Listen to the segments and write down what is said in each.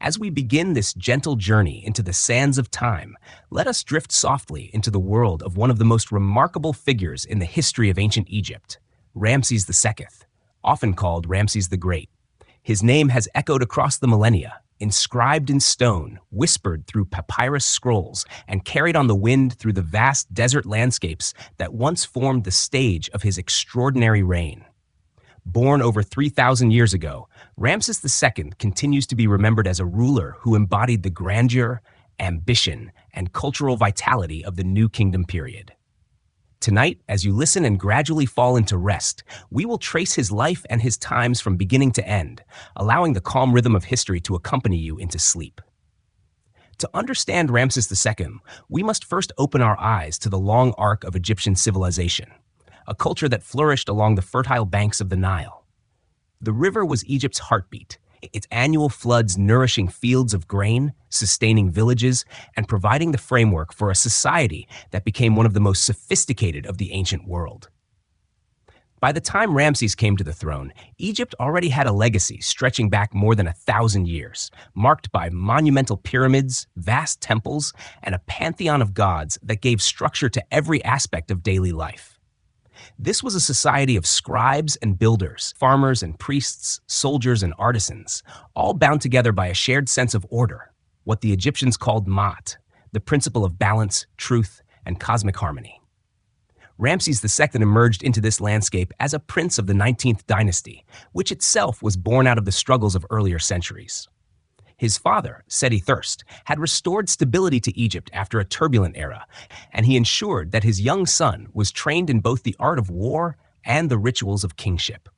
As we begin this gentle journey into the sands of time, let us drift softly into the world of one of the most remarkable figures in the history of ancient Egypt, Ramses II, often called Ramses the Great. His name has echoed across the millennia, inscribed in stone, whispered through papyrus scrolls, and carried on the wind through the vast desert landscapes that once formed the stage of his extraordinary reign. Born over 3,000 years ago, Ramses II continues to be remembered as a ruler who embodied the grandeur, ambition, and cultural vitality of the New Kingdom period. Tonight, as you listen and gradually fall into rest, we will trace his life and his times from beginning to end, allowing the calm rhythm of history to accompany you into sleep. To understand Ramses II, we must first open our eyes to the long arc of Egyptian civilization, a culture that flourished along the fertile banks of the Nile. The river was Egypt's heartbeat, its annual floods nourishing fields of grain, sustaining villages, and providing the framework for a society that became one of the most sophisticated of the ancient world. By the time Ramses came to the throne, Egypt already had a legacy stretching back more than 1,000 years, marked by monumental pyramids, vast temples, and a pantheon of gods that gave structure to every aspect of daily life. This was a society of scribes and builders, farmers and priests, soldiers and artisans, all bound together by a shared sense of order, what the Egyptians called Ma'at, the principle of balance, truth, and cosmic harmony. Ramses II emerged into this landscape as a prince of the 19th dynasty, which itself was born out of the struggles of earlier centuries. His father, Seti I, had restored stability to Egypt after a turbulent era, and he ensured that his young son was trained in both the art of war and the rituals of kingship.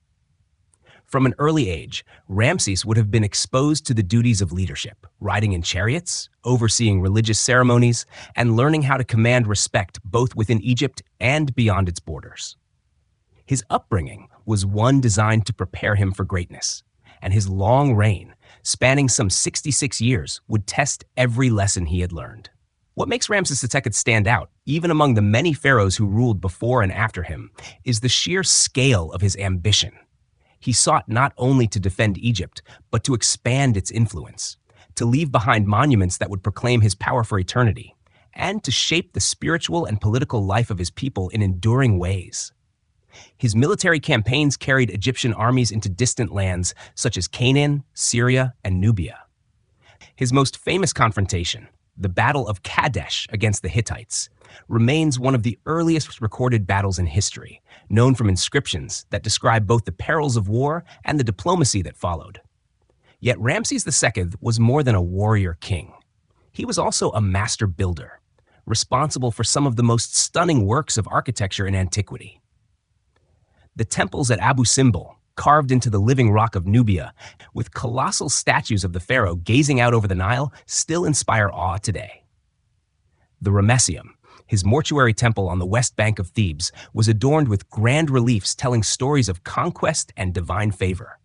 From an early age, Ramses would have been exposed to the duties of leadership, riding in chariots, overseeing religious ceremonies, and learning how to command respect both within Egypt and beyond its borders. His upbringing was one designed to prepare him for greatness, and his long reign, spanning some 66 years, would test every lesson he had learned. What makes Ramses II stand out, even among the many pharaohs who ruled before and after him, is the sheer scale of his ambition. He sought not only to defend Egypt, but to expand its influence, to leave behind monuments that would proclaim his power for eternity, and to shape the spiritual and political life of his people in enduring ways. His military campaigns carried Egyptian armies into distant lands such as Canaan, Syria, and Nubia. His most famous confrontation, the Battle of Kadesh against the Hittites, remains one of the earliest recorded battles in history, known from inscriptions that describe both the perils of war and the diplomacy that followed. Yet Ramses II was more than a warrior king. He was also a master builder, responsible for some of the most stunning works of architecture in antiquity. The temples at Abu Simbel, carved into the living rock of Nubia, with colossal statues of the pharaoh gazing out over the Nile, still inspire awe today. The Ramesseum, his mortuary temple on the west bank of Thebes, was adorned with grand reliefs telling stories of conquest and divine favor.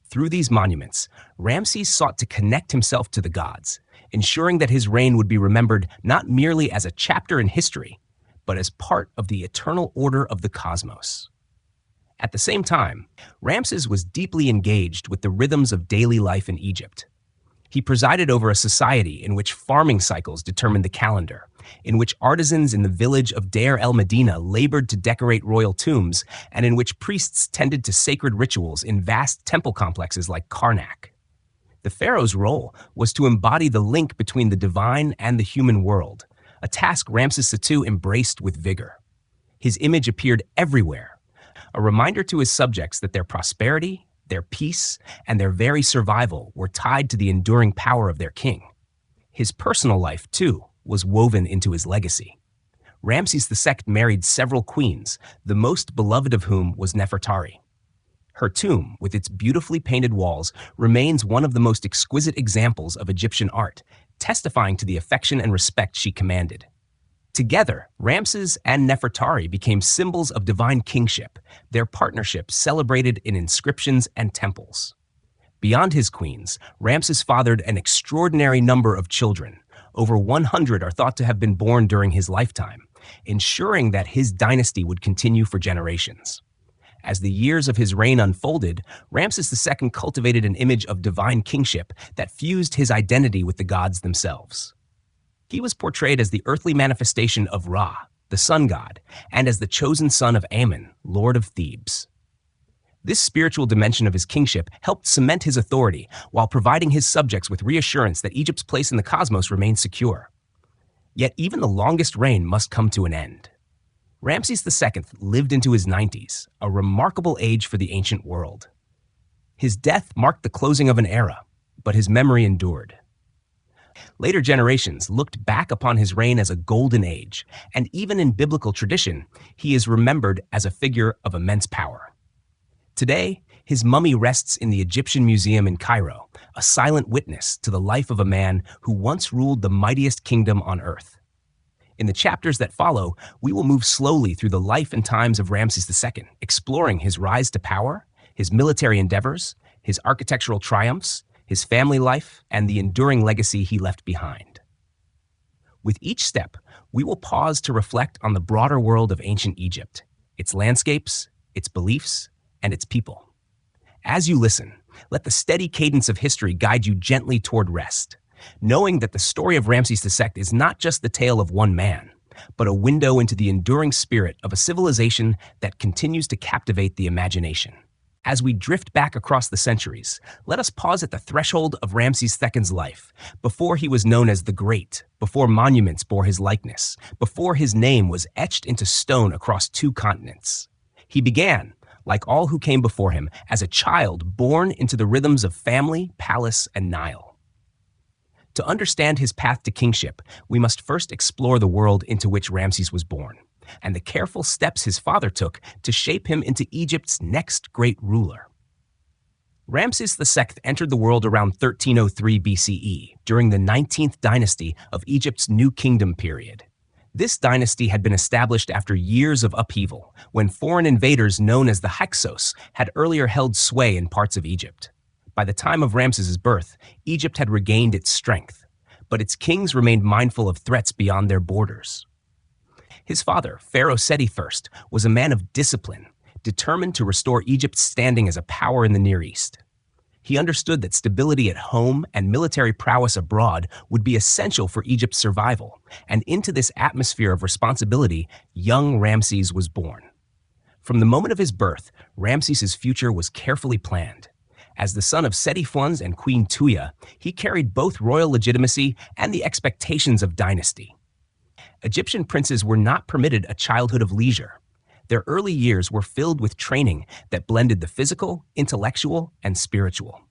Through these monuments, Ramses sought to connect himself to the gods, ensuring that his reign would be remembered not merely as a chapter in history, but as part of the eternal order of the cosmos. At the same time, Ramses was deeply engaged with the rhythms of daily life in Egypt. He presided over a society in which farming cycles determined the calendar, in which artisans in the village of Deir el-Medina labored to decorate royal tombs, and in which priests tended to sacred rituals in vast temple complexes like Karnak. The pharaoh's role was to embody the link between the divine and the human world, a task Ramses II embraced with vigor. His image appeared everywhere, a reminder to his subjects that their prosperity, their peace, and their very survival were tied to the enduring power of their king. His personal life, too, was woven into his legacy. Ramses II married several queens, the most beloved of whom was Nefertari. Her tomb, with its beautifully painted walls, remains one of the most exquisite examples of Egyptian art, testifying to the affection and respect she commanded. Together, Ramses and Nefertari became symbols of divine kingship, their partnership celebrated in inscriptions and temples. Beyond his queens, Ramses fathered an extraordinary number of children. Over 100 are thought to have been born during his lifetime, ensuring that his dynasty would continue for generations. As the years of his reign unfolded, Ramses II cultivated an image of divine kingship that fused his identity with the gods themselves. He was portrayed as the earthly manifestation of Ra, the sun god, and as the chosen son of Ammon, lord of Thebes. This spiritual dimension of his kingship helped cement his authority while providing his subjects with reassurance that Egypt's place in the cosmos remained secure. Yet even the longest reign must come to an end. Ramses II lived into his 90s, a remarkable age for the ancient world. His death marked the closing of an era, but his memory endured. Later generations looked back upon his reign as a golden age, and even in biblical tradition, he is remembered as a figure of immense power. Today, his mummy rests in the Egyptian Museum in Cairo, a silent witness to the life of a man who once ruled the mightiest kingdom on earth. In the chapters that follow, we will move slowly through the life and times of Ramses II, exploring his rise to power, his military endeavors, his architectural triumphs, his family life, and the enduring legacy he left behind. With each step, we will pause to reflect on the broader world of ancient Egypt, its landscapes, its beliefs, and its people. As you listen, let the steady cadence of history guide you gently toward rest, knowing that the story of Ramses II is not just the tale of one man, but a window into the enduring spirit of a civilization that continues to captivate the imagination. As we drift back across the centuries, let us pause at the threshold of Ramses II's life, before he was known as the Great, before monuments bore his likeness, before his name was etched into stone across 2 continents. He began, like all who came before him, as a child born into the rhythms of family, palace, and Nile. To understand his path to kingship, we must first explore the world into which Ramses was born, and the careful steps his father took to shape him into Egypt's next great ruler. Ramses II entered the world around 1303 BCE, during the 19th dynasty of Egypt's New Kingdom period. This dynasty had been established after years of upheaval, when foreign invaders known as the Hyksos had earlier held sway in parts of Egypt. By the time of Ramses's birth, Egypt had regained its strength, but its kings remained mindful of threats beyond their borders. His father, Pharaoh Seti I, was a man of discipline, determined to restore Egypt's standing as a power in the Near East. He understood that stability at home and military prowess abroad would be essential for Egypt's survival, and into this atmosphere of responsibility, young Ramses was born. From the moment of his birth, Ramses's future was carefully planned. As the son of Seti I and Queen Tuya, he carried both royal legitimacy and the expectations of dynasty. Egyptian princes were not permitted a childhood of leisure. Their early years were filled with training that blended the physical, intellectual, and spiritual.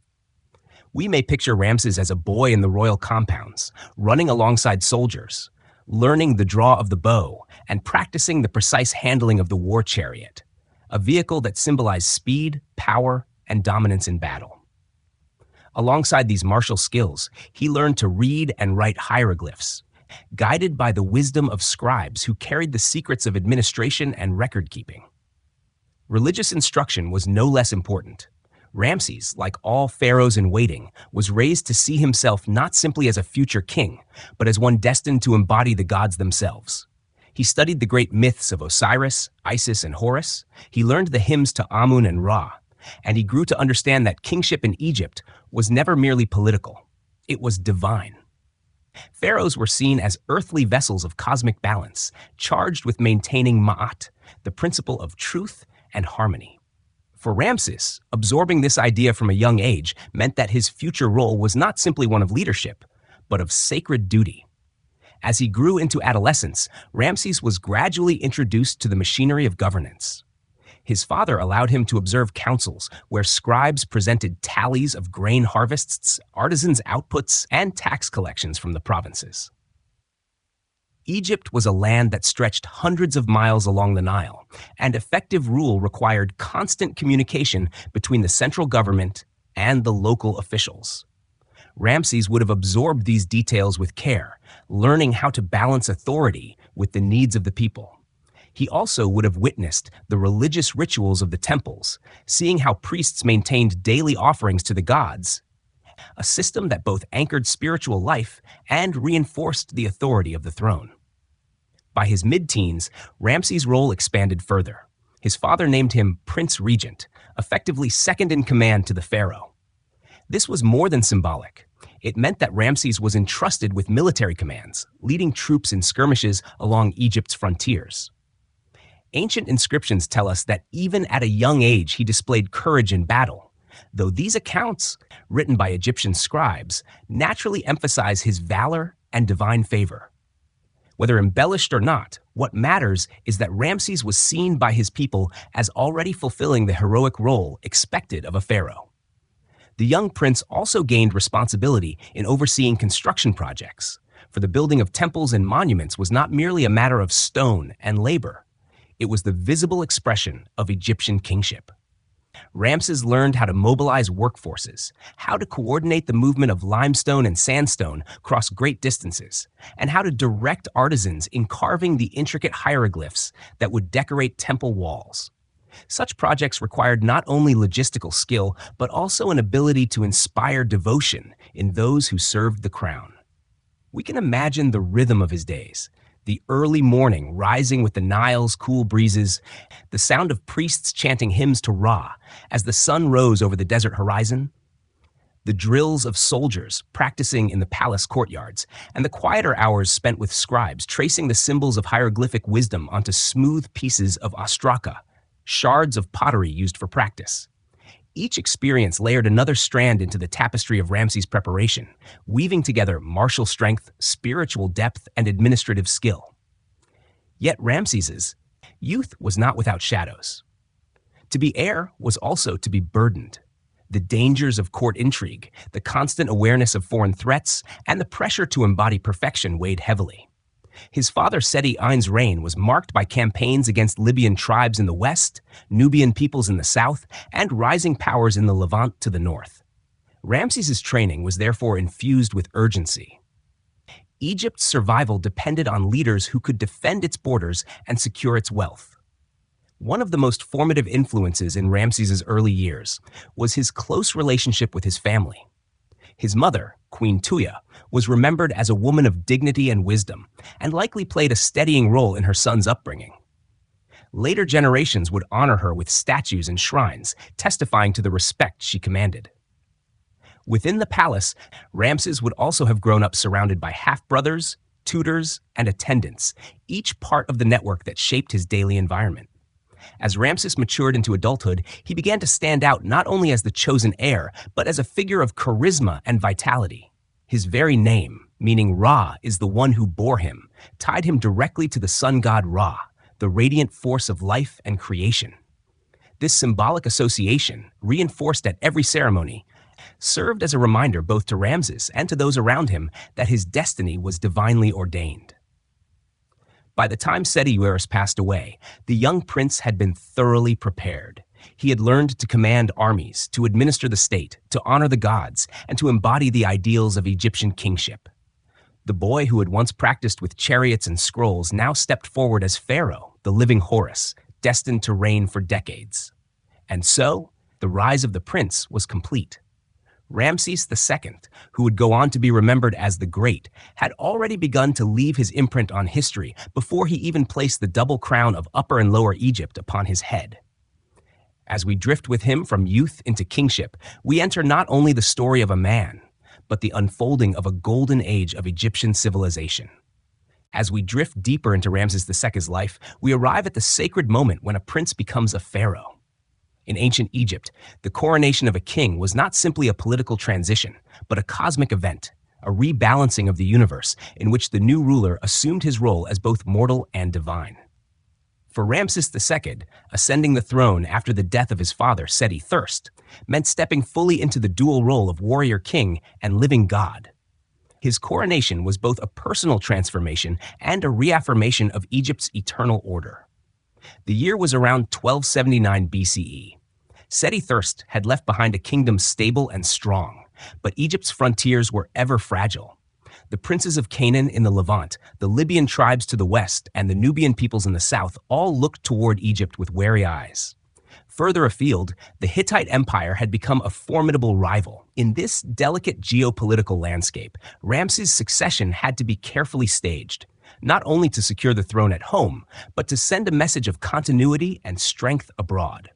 We may picture Ramses as a boy in the royal compounds, running alongside soldiers, learning the draw of the bow, and practicing the precise handling of the war chariot, a vehicle that symbolized speed, power, and dominance in battle. Alongside these martial skills, he learned to read and write hieroglyphs, guided by the wisdom of scribes who carried the secrets of administration and record-keeping. Religious instruction was no less important. Ramses, like all pharaohs in waiting, was raised to see himself not simply as a future king, but as one destined to embody the gods themselves. He studied the great myths of Osiris, Isis, and Horus. He learned the hymns to Amun and Ra, and he grew to understand that kingship in Egypt was never merely political. It was divine. Pharaohs were seen as earthly vessels of cosmic balance, charged with maintaining ma'at, the principle of truth and harmony. For Ramses, absorbing this idea from a young age meant that his future role was not simply one of leadership, but of sacred duty. As he grew into adolescence, Ramses was gradually introduced to the machinery of governance. His father allowed him to observe councils where scribes presented tallies of grain harvests, artisans' outputs, and tax collections from the provinces. Egypt was a land that stretched hundreds of miles along the Nile, and effective rule required constant communication between the central government and the local officials. Ramses would have absorbed these details with care, learning how to balance authority with the needs of the people. He also would have witnessed the religious rituals of the temples, seeing how priests maintained daily offerings to the gods, a system that both anchored spiritual life and reinforced the authority of the throne. By his mid-teens, Ramses' role expanded further. His father named him Prince Regent, effectively second in command to the pharaoh. This was more than symbolic. It meant that Ramses was entrusted with military commands, leading troops in skirmishes along Egypt's frontiers. Ancient inscriptions tell us that even at a young age he displayed courage in battle, though these accounts, written by Egyptian scribes, naturally emphasize his valor and divine favor. Whether embellished or not, what matters is that Ramses was seen by his people as already fulfilling the heroic role expected of a pharaoh. The young prince also gained responsibility in overseeing construction projects, for the building of temples and monuments was not merely a matter of stone and labor. It was the visible expression of Egyptian kingship. Ramses learned how to mobilize workforces, how to coordinate the movement of limestone and sandstone across great distances, and how to direct artisans in carving the intricate hieroglyphs that would decorate temple walls. Such projects required not only logistical skill, but also an ability to inspire devotion in those who served the crown. We can imagine the rhythm of his days, the early morning rising with the Nile's cool breezes, the sound of priests chanting hymns to Ra as the sun rose over the desert horizon, the drills of soldiers practicing in the palace courtyards, and the quieter hours spent with scribes tracing the symbols of hieroglyphic wisdom onto smooth pieces of ostraka, shards of pottery used for practice. Each experience layered another strand into the tapestry of Ramses' preparation, weaving together martial strength, spiritual depth, and administrative skill. Yet Ramses's youth was not without shadows. To be heir was also to be burdened. The dangers of court intrigue, the constant awareness of foreign threats, and the pressure to embody perfection weighed heavily. His father Seti I's reign was marked by campaigns against Libyan tribes in the west, Nubian peoples in the south, and rising powers in the Levant to the north. Ramses's training was therefore infused with urgency. Egypt's survival depended on leaders who could defend its borders and secure its wealth. One of the most formative influences in Ramses's early years was his close relationship with his family. His mother, Queen Tuya, was remembered as a woman of dignity and wisdom, and likely played a steadying role in her son's upbringing. Later generations would honor her with statues and shrines, testifying to the respect she commanded. Within the palace, Ramses would also have grown up surrounded by half-brothers, tutors, and attendants, each part of the network that shaped his daily environment. As Ramses matured into adulthood, he began to stand out not only as the chosen heir, but as a figure of charisma and vitality. His very name, meaning Ra is the one who bore him, tied him directly to the sun god Ra, the radiant force of life and creation. This symbolic association, reinforced at every ceremony, served as a reminder both to Ramses and to those around him that his destiny was divinely ordained. By the time Seti I passed away, the young prince had been thoroughly prepared. He had learned to command armies, to administer the state, to honor the gods, and to embody the ideals of Egyptian kingship. The boy who had once practiced with chariots and scrolls now stepped forward as pharaoh, the living Horus, destined to reign for decades. And so, the rise of the prince was complete. Ramses II, who would go on to be remembered as the Great, had already begun to leave his imprint on history before he even placed the double crown of Upper and Lower Egypt upon his head. As we drift with him from youth into kingship, we enter not only the story of a man, but the unfolding of a golden age of Egyptian civilization. As we drift deeper into Ramses II's life, we arrive at the sacred moment when a prince becomes a pharaoh. In ancient Egypt, the coronation of a king was not simply a political transition, but a cosmic event, a rebalancing of the universe in which the new ruler assumed his role as both mortal and divine. For Ramses II, ascending the throne after the death of his father Seti I meant stepping fully into the dual role of warrior king and living god. His coronation was both a personal transformation and a reaffirmation of Egypt's eternal order. The year was around 1279 BCE. Seti I had left behind a kingdom stable and strong, but Egypt's frontiers were ever fragile. The princes of Canaan in the Levant, the Libyan tribes to the west, and the Nubian peoples in the south all looked toward Egypt with wary eyes. Further afield, the Hittite Empire had become a formidable rival. In this delicate geopolitical landscape, Ramses' succession had to be carefully staged. not only to secure the throne at home, but to send a message of continuity and strength abroad.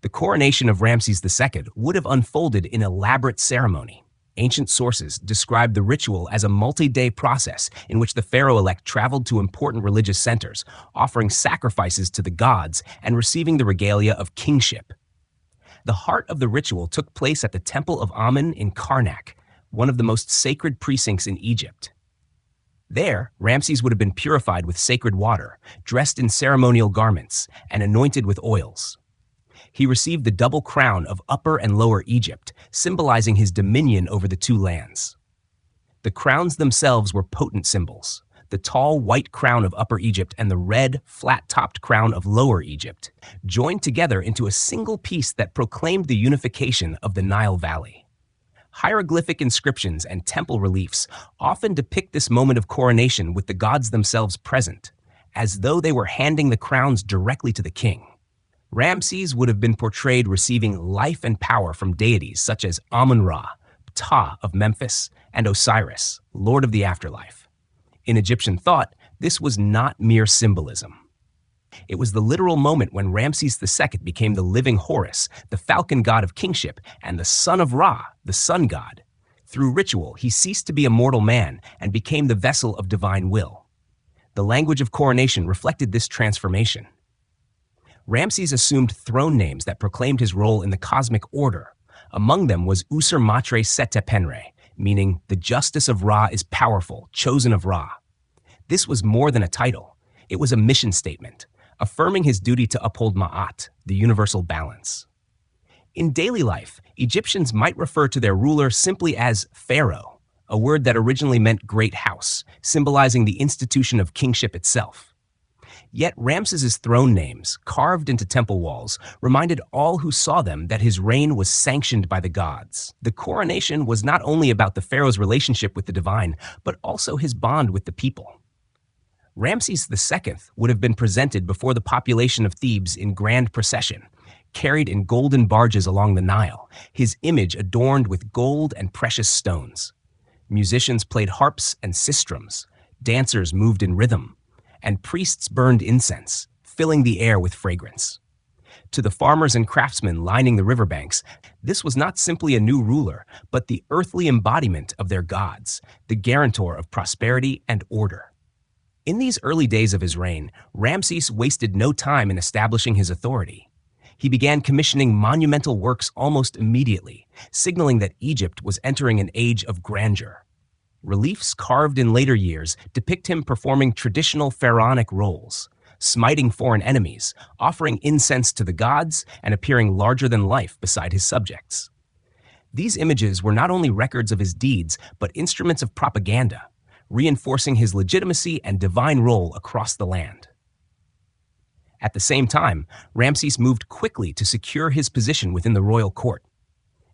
The coronation of Ramses II would have unfolded in elaborate ceremony. Ancient sources describe the ritual as a multi-day process in which the pharaoh-elect traveled to important religious centers, offering sacrifices to the gods and receiving the regalia of kingship. The heart of the ritual took place at the Temple of Amun in Karnak, one of the most sacred precincts in Egypt. There, Ramses would have been purified with sacred water, dressed in ceremonial garments, and anointed with oils. He received the double crown of Upper and Lower Egypt, symbolizing his dominion over the two lands. The crowns themselves were potent symbols. The tall white crown of Upper Egypt and the red, flat-topped crown of Lower Egypt joined together into a single piece that proclaimed the unification of the Nile Valley. Hieroglyphic inscriptions and temple reliefs often depict this moment of coronation with the gods themselves present, as though they were handing the crowns directly to the king. Ramses would have been portrayed receiving life and power from deities such as Amun-Ra, Ptah of Memphis, and Osiris, Lord of the Afterlife. In Egyptian thought, this was not mere symbolism. It was the literal moment when Ramses II became the living Horus, the falcon god of kingship, and the son of Ra, the sun god. Through ritual, he ceased to be a mortal man and became the vessel of divine will. The language of coronation reflected this transformation. Ramses assumed throne names that proclaimed his role in the cosmic order. Among them was Usur Matre Setepenre, meaning the justice of Ra is powerful, chosen of Ra. This was more than a title. It was a mission statement, affirming his duty to uphold Ma'at, the universal balance. In daily life, Egyptians might refer to their ruler simply as pharaoh, a word that originally meant great house, symbolizing the institution of kingship itself. Yet Ramses's throne names, carved into temple walls, reminded all who saw them that his reign was sanctioned by the gods. The coronation was not only about the pharaoh's relationship with the divine, but also his bond with the people. Ramses II would have been presented before the population of Thebes in grand procession, carried in golden barges along the Nile, his image adorned with gold and precious stones. Musicians played harps and sistrums, dancers moved in rhythm, and priests burned incense, filling the air with fragrance. To the farmers and craftsmen lining the riverbanks, this was not simply a new ruler, but the earthly embodiment of their gods, the guarantor of prosperity and order. In these early days of his reign, Ramses wasted no time in establishing his authority. He began commissioning monumental works almost immediately, signaling that Egypt was entering an age of grandeur. Reliefs carved in later years depict him performing traditional pharaonic roles, smiting foreign enemies, offering incense to the gods, and appearing larger than life beside his subjects. These images were not only records of his deeds, but instruments of propaganda, reinforcing his legitimacy and divine role across the land. At the same time, Ramses moved quickly to secure his position within the royal court.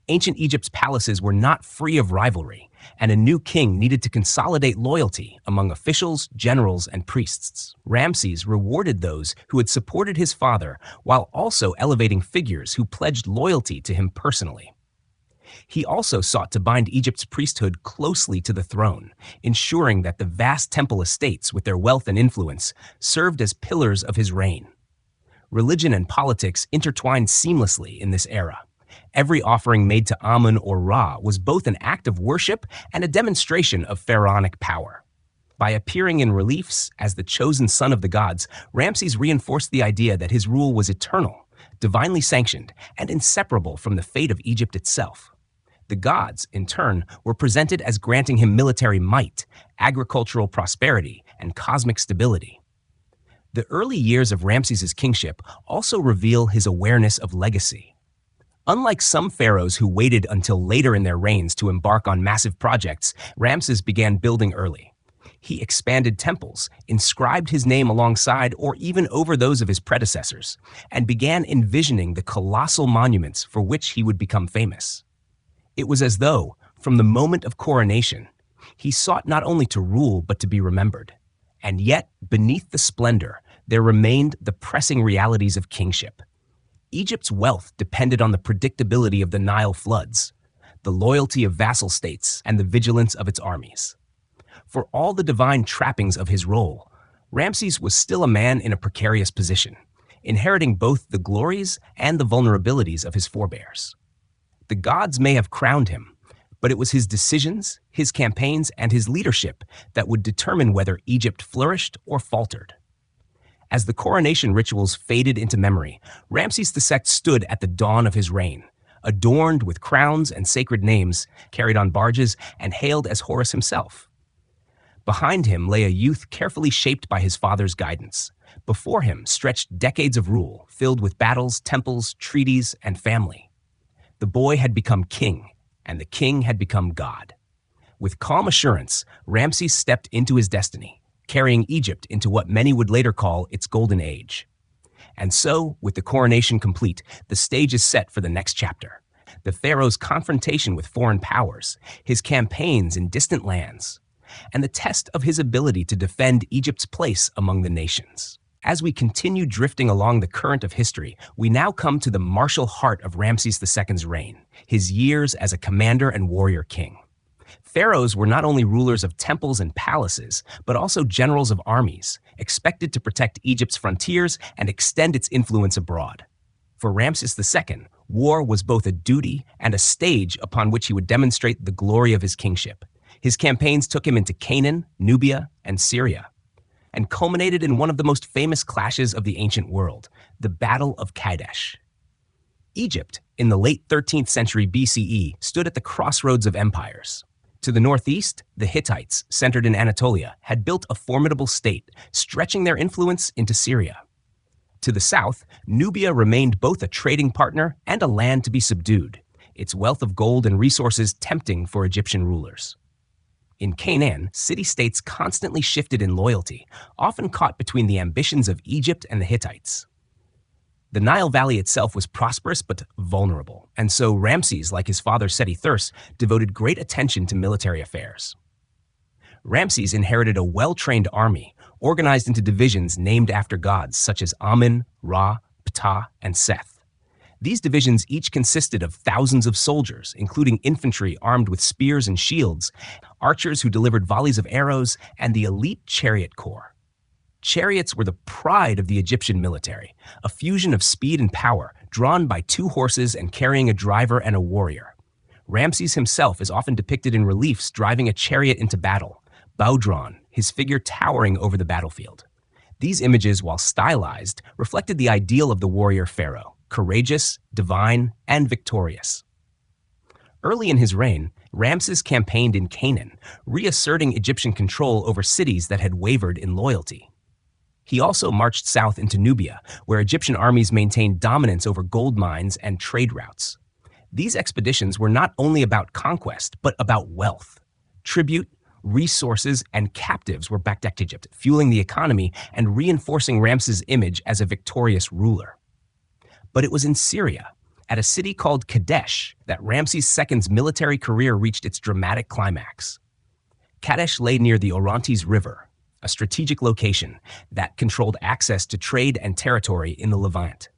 Ancient Egypt's palaces were not free of rivalry, and a new king needed to consolidate loyalty among officials, generals, and priests. Ramses rewarded those who had supported his father while also elevating figures who pledged loyalty to him personally. He also sought to bind Egypt's priesthood closely to the throne, ensuring that the vast temple estates, with their wealth and influence, served as pillars of his reign. Religion and politics intertwined seamlessly in this era. Every offering made to Amun or Ra was both an act of worship and a demonstration of pharaonic power. By appearing in reliefs as the chosen son of the gods, Ramses reinforced the idea that his rule was eternal, divinely sanctioned, and inseparable from the fate of Egypt itself. The gods, in turn, were presented as granting him military might, agricultural prosperity, and cosmic stability. The early years of Ramses's kingship also reveal his awareness of legacy. Unlike some pharaohs who waited until later in their reigns to embark on massive projects, Ramses began building early. He expanded temples, inscribed his name alongside or even over those of his predecessors, and began envisioning the colossal monuments for which he would become famous. It was as though, from the moment of coronation, he sought not only to rule but to be remembered. And yet, beneath the splendor, there remained the pressing realities of kingship. Egypt's wealth depended on the predictability of the Nile floods, the loyalty of vassal states, and the vigilance of its armies. For all the divine trappings of his role, Ramses was still a man in a precarious position, inheriting both the glories and the vulnerabilities of his forebears. The gods may have crowned him, but it was his decisions, his campaigns, and his leadership that would determine whether Egypt flourished or faltered. As the coronation rituals faded into memory, Ramses II stood at the dawn of his reign, adorned with crowns and sacred names, carried on barges, and hailed as Horus himself. Behind him lay a youth carefully shaped by his father's guidance. Before him stretched decades of rule, filled with battles, temples, treaties, and family. The boy had become king, and the king had become God. With calm assurance, Ramses stepped into his destiny, carrying Egypt into what many would later call its golden age. And so, with the coronation complete, the stage is set for the next chapter. The pharaoh's confrontation with foreign powers, his campaigns in distant lands, and the test of his ability to defend Egypt's place among the nations. As we continue drifting along the current of history, we now come to the martial heart of Ramses II's reign, his years as a commander and warrior king. Pharaohs were not only rulers of temples and palaces, but also generals of armies, expected to protect Egypt's frontiers and extend its influence abroad. For Ramses II, war was both a duty and a stage upon which he would demonstrate the glory of his kingship. His campaigns took him into Canaan, Nubia, and Syria, and culminated in one of the most famous clashes of the ancient world, the Battle of Kadesh. Egypt, in the late 13th century BCE, stood at the crossroads of empires. To the northeast, the Hittites, centered in Anatolia, had built a formidable state, stretching their influence into Syria. To the south, Nubia remained both a trading partner and a land to be subdued, its wealth of gold and resources tempting for Egyptian rulers. In Canaan, city-states constantly shifted in loyalty, often caught between the ambitions of Egypt and the Hittites. The Nile Valley itself was prosperous but vulnerable, and so Ramses, like his father Seti I, devoted great attention to military affairs. Ramses inherited a well-trained army, organized into divisions named after gods such as Amun, Ra, Ptah, and Seth. These divisions each consisted of thousands of soldiers, including infantry armed with spears and shields, archers who delivered volleys of arrows, and the elite chariot corps. Chariots were the pride of the Egyptian military, a fusion of speed and power, drawn by two horses and carrying a driver and a warrior. Ramses himself is often depicted in reliefs driving a chariot into battle, bow-drawn, his figure towering over the battlefield. These images, while stylized, reflected the ideal of the warrior pharaoh, courageous, divine, and victorious. Early in his reign, Ramses campaigned in Canaan, reasserting Egyptian control over cities that had wavered in loyalty. He also marched south into Nubia, where Egyptian armies maintained dominance over gold mines and trade routes. These expeditions were not only about conquest, but about wealth. Tribute, resources, and captives were backed to Egypt, fueling the economy and reinforcing Ramses' image as a victorious ruler. But it was in Syria, at a city called Kadesh, that Ramses II's military career reached its dramatic climax. Kadesh lay near the Orontes River, a strategic location that controlled access to trade and territory in the Levant.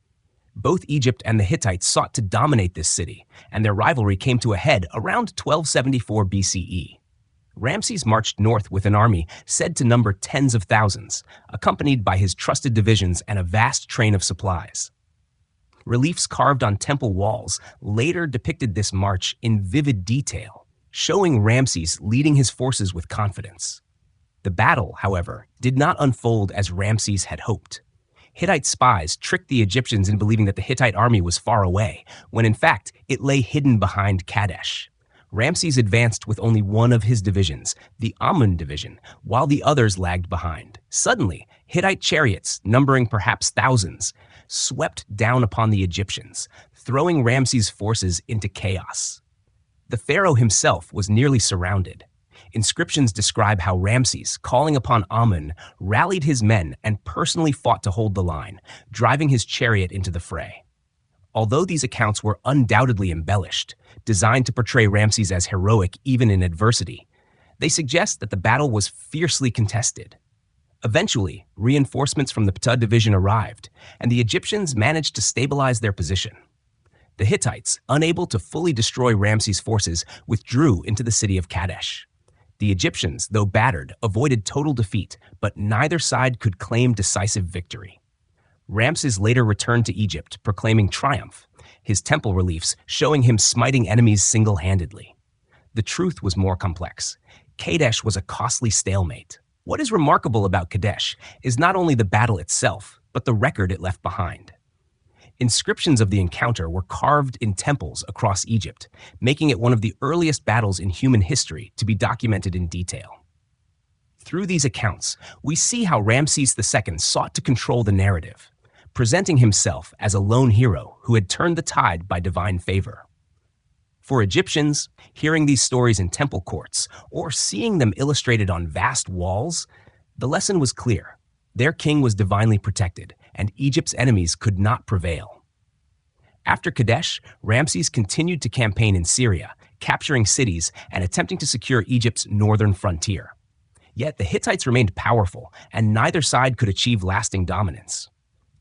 Both Egypt and the Hittites sought to dominate this city, and their rivalry came to a head around 1274 BCE. Ramses marched north with an army said to number tens of thousands, accompanied by his trusted divisions and a vast train of supplies. Reliefs carved on temple walls later depicted this march in vivid detail, showing Ramses leading his forces with confidence. The battle, however, did not unfold as Ramses had hoped. Hittite spies tricked the Egyptians in believing that the Hittite army was far away, when in fact it lay hidden behind Kadesh. Ramses advanced with only one of his divisions, the Amun division, while the others lagged behind. Suddenly, Hittite chariots, numbering perhaps thousands, swept down upon the Egyptians, throwing Ramses' forces into chaos. The pharaoh himself was nearly surrounded. Inscriptions describe how Ramses, calling upon Amun, rallied his men and personally fought to hold the line, driving his chariot into the fray. Although these accounts were undoubtedly embellished, designed to portray Ramses as heroic even in adversity, they suggest that the battle was fiercely contested. Eventually, reinforcements from the Ptah division arrived, and the Egyptians managed to stabilize their position. The Hittites, unable to fully destroy Ramses' forces, withdrew into the city of Kadesh. The Egyptians, though battered, avoided total defeat, but neither side could claim decisive victory. Ramses later returned to Egypt, proclaiming triumph, his temple reliefs showing him smiting enemies single-handedly. The truth was more complex. Kadesh was a costly stalemate. What is remarkable about Kadesh is not only the battle itself, but the record it left behind. Inscriptions of the encounter were carved in temples across Egypt, making it one of the earliest battles in human history to be documented in detail. Through these accounts, we see how Ramses II sought to control the narrative, presenting himself as a lone hero who had turned the tide by divine favor. For Egyptians, hearing these stories in temple courts or seeing them illustrated on vast walls, the lesson was clear. Their king was divinely protected, and Egypt's enemies could not prevail. After Kadesh, Ramses continued to campaign in Syria, capturing cities and attempting to secure Egypt's northern frontier. Yet the Hittites remained powerful, and neither side could achieve lasting dominance.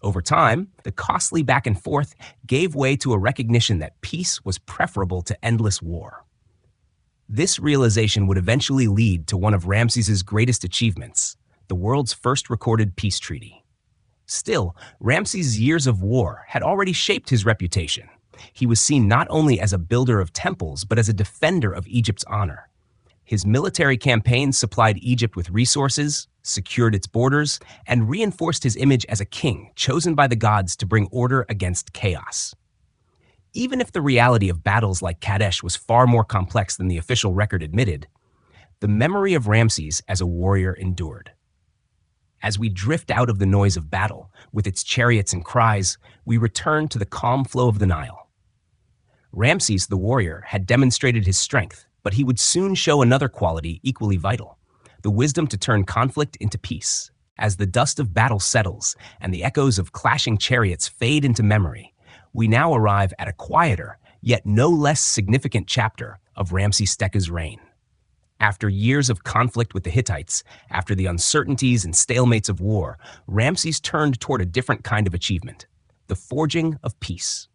Over time, the costly back and forth gave way to a recognition that peace was preferable to endless war. This realization would eventually lead to one of Ramses's greatest achievements, the world's first recorded peace treaty. Still, Ramses' years of war had already shaped his reputation. He was seen not only as a builder of temples, but as a defender of Egypt's honor. His military campaigns supplied Egypt with resources, secured its borders, and reinforced his image as a king chosen by the gods to bring order against chaos. Even if the reality of battles like Kadesh was far more complex than the official record admitted, the memory of Ramses as a warrior endured. As we drift out of the noise of battle, with its chariots and cries, we return to the calm flow of the Nile. Ramses the warrior had demonstrated his strength, but he would soon show another quality equally vital: the wisdom to turn conflict into peace. As the dust of battle settles and the echoes of clashing chariots fade into memory, we now arrive at a quieter, yet no less significant chapter of Ramses Teke's reign. After years of conflict with the Hittites, after the uncertainties and stalemates of war, Ramses turned toward a different kind of achievement: the forging of peace.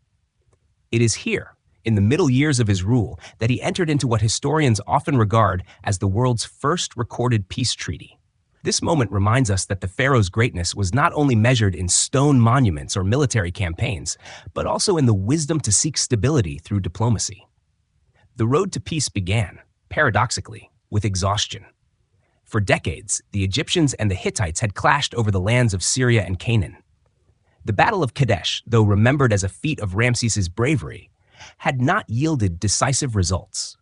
It is here, in the middle years of his rule, that he entered into what historians often regard as the world's first recorded peace treaty. This moment reminds us that the pharaoh's greatness was not only measured in stone monuments or military campaigns, but also in the wisdom to seek stability through diplomacy. The road to peace began, paradoxically, with exhaustion. For decades, the Egyptians and the Hittites had clashed over the lands of Syria and Canaan. The Battle of Kadesh, though remembered as a feat of Ramses's bravery, had not yielded decisive results.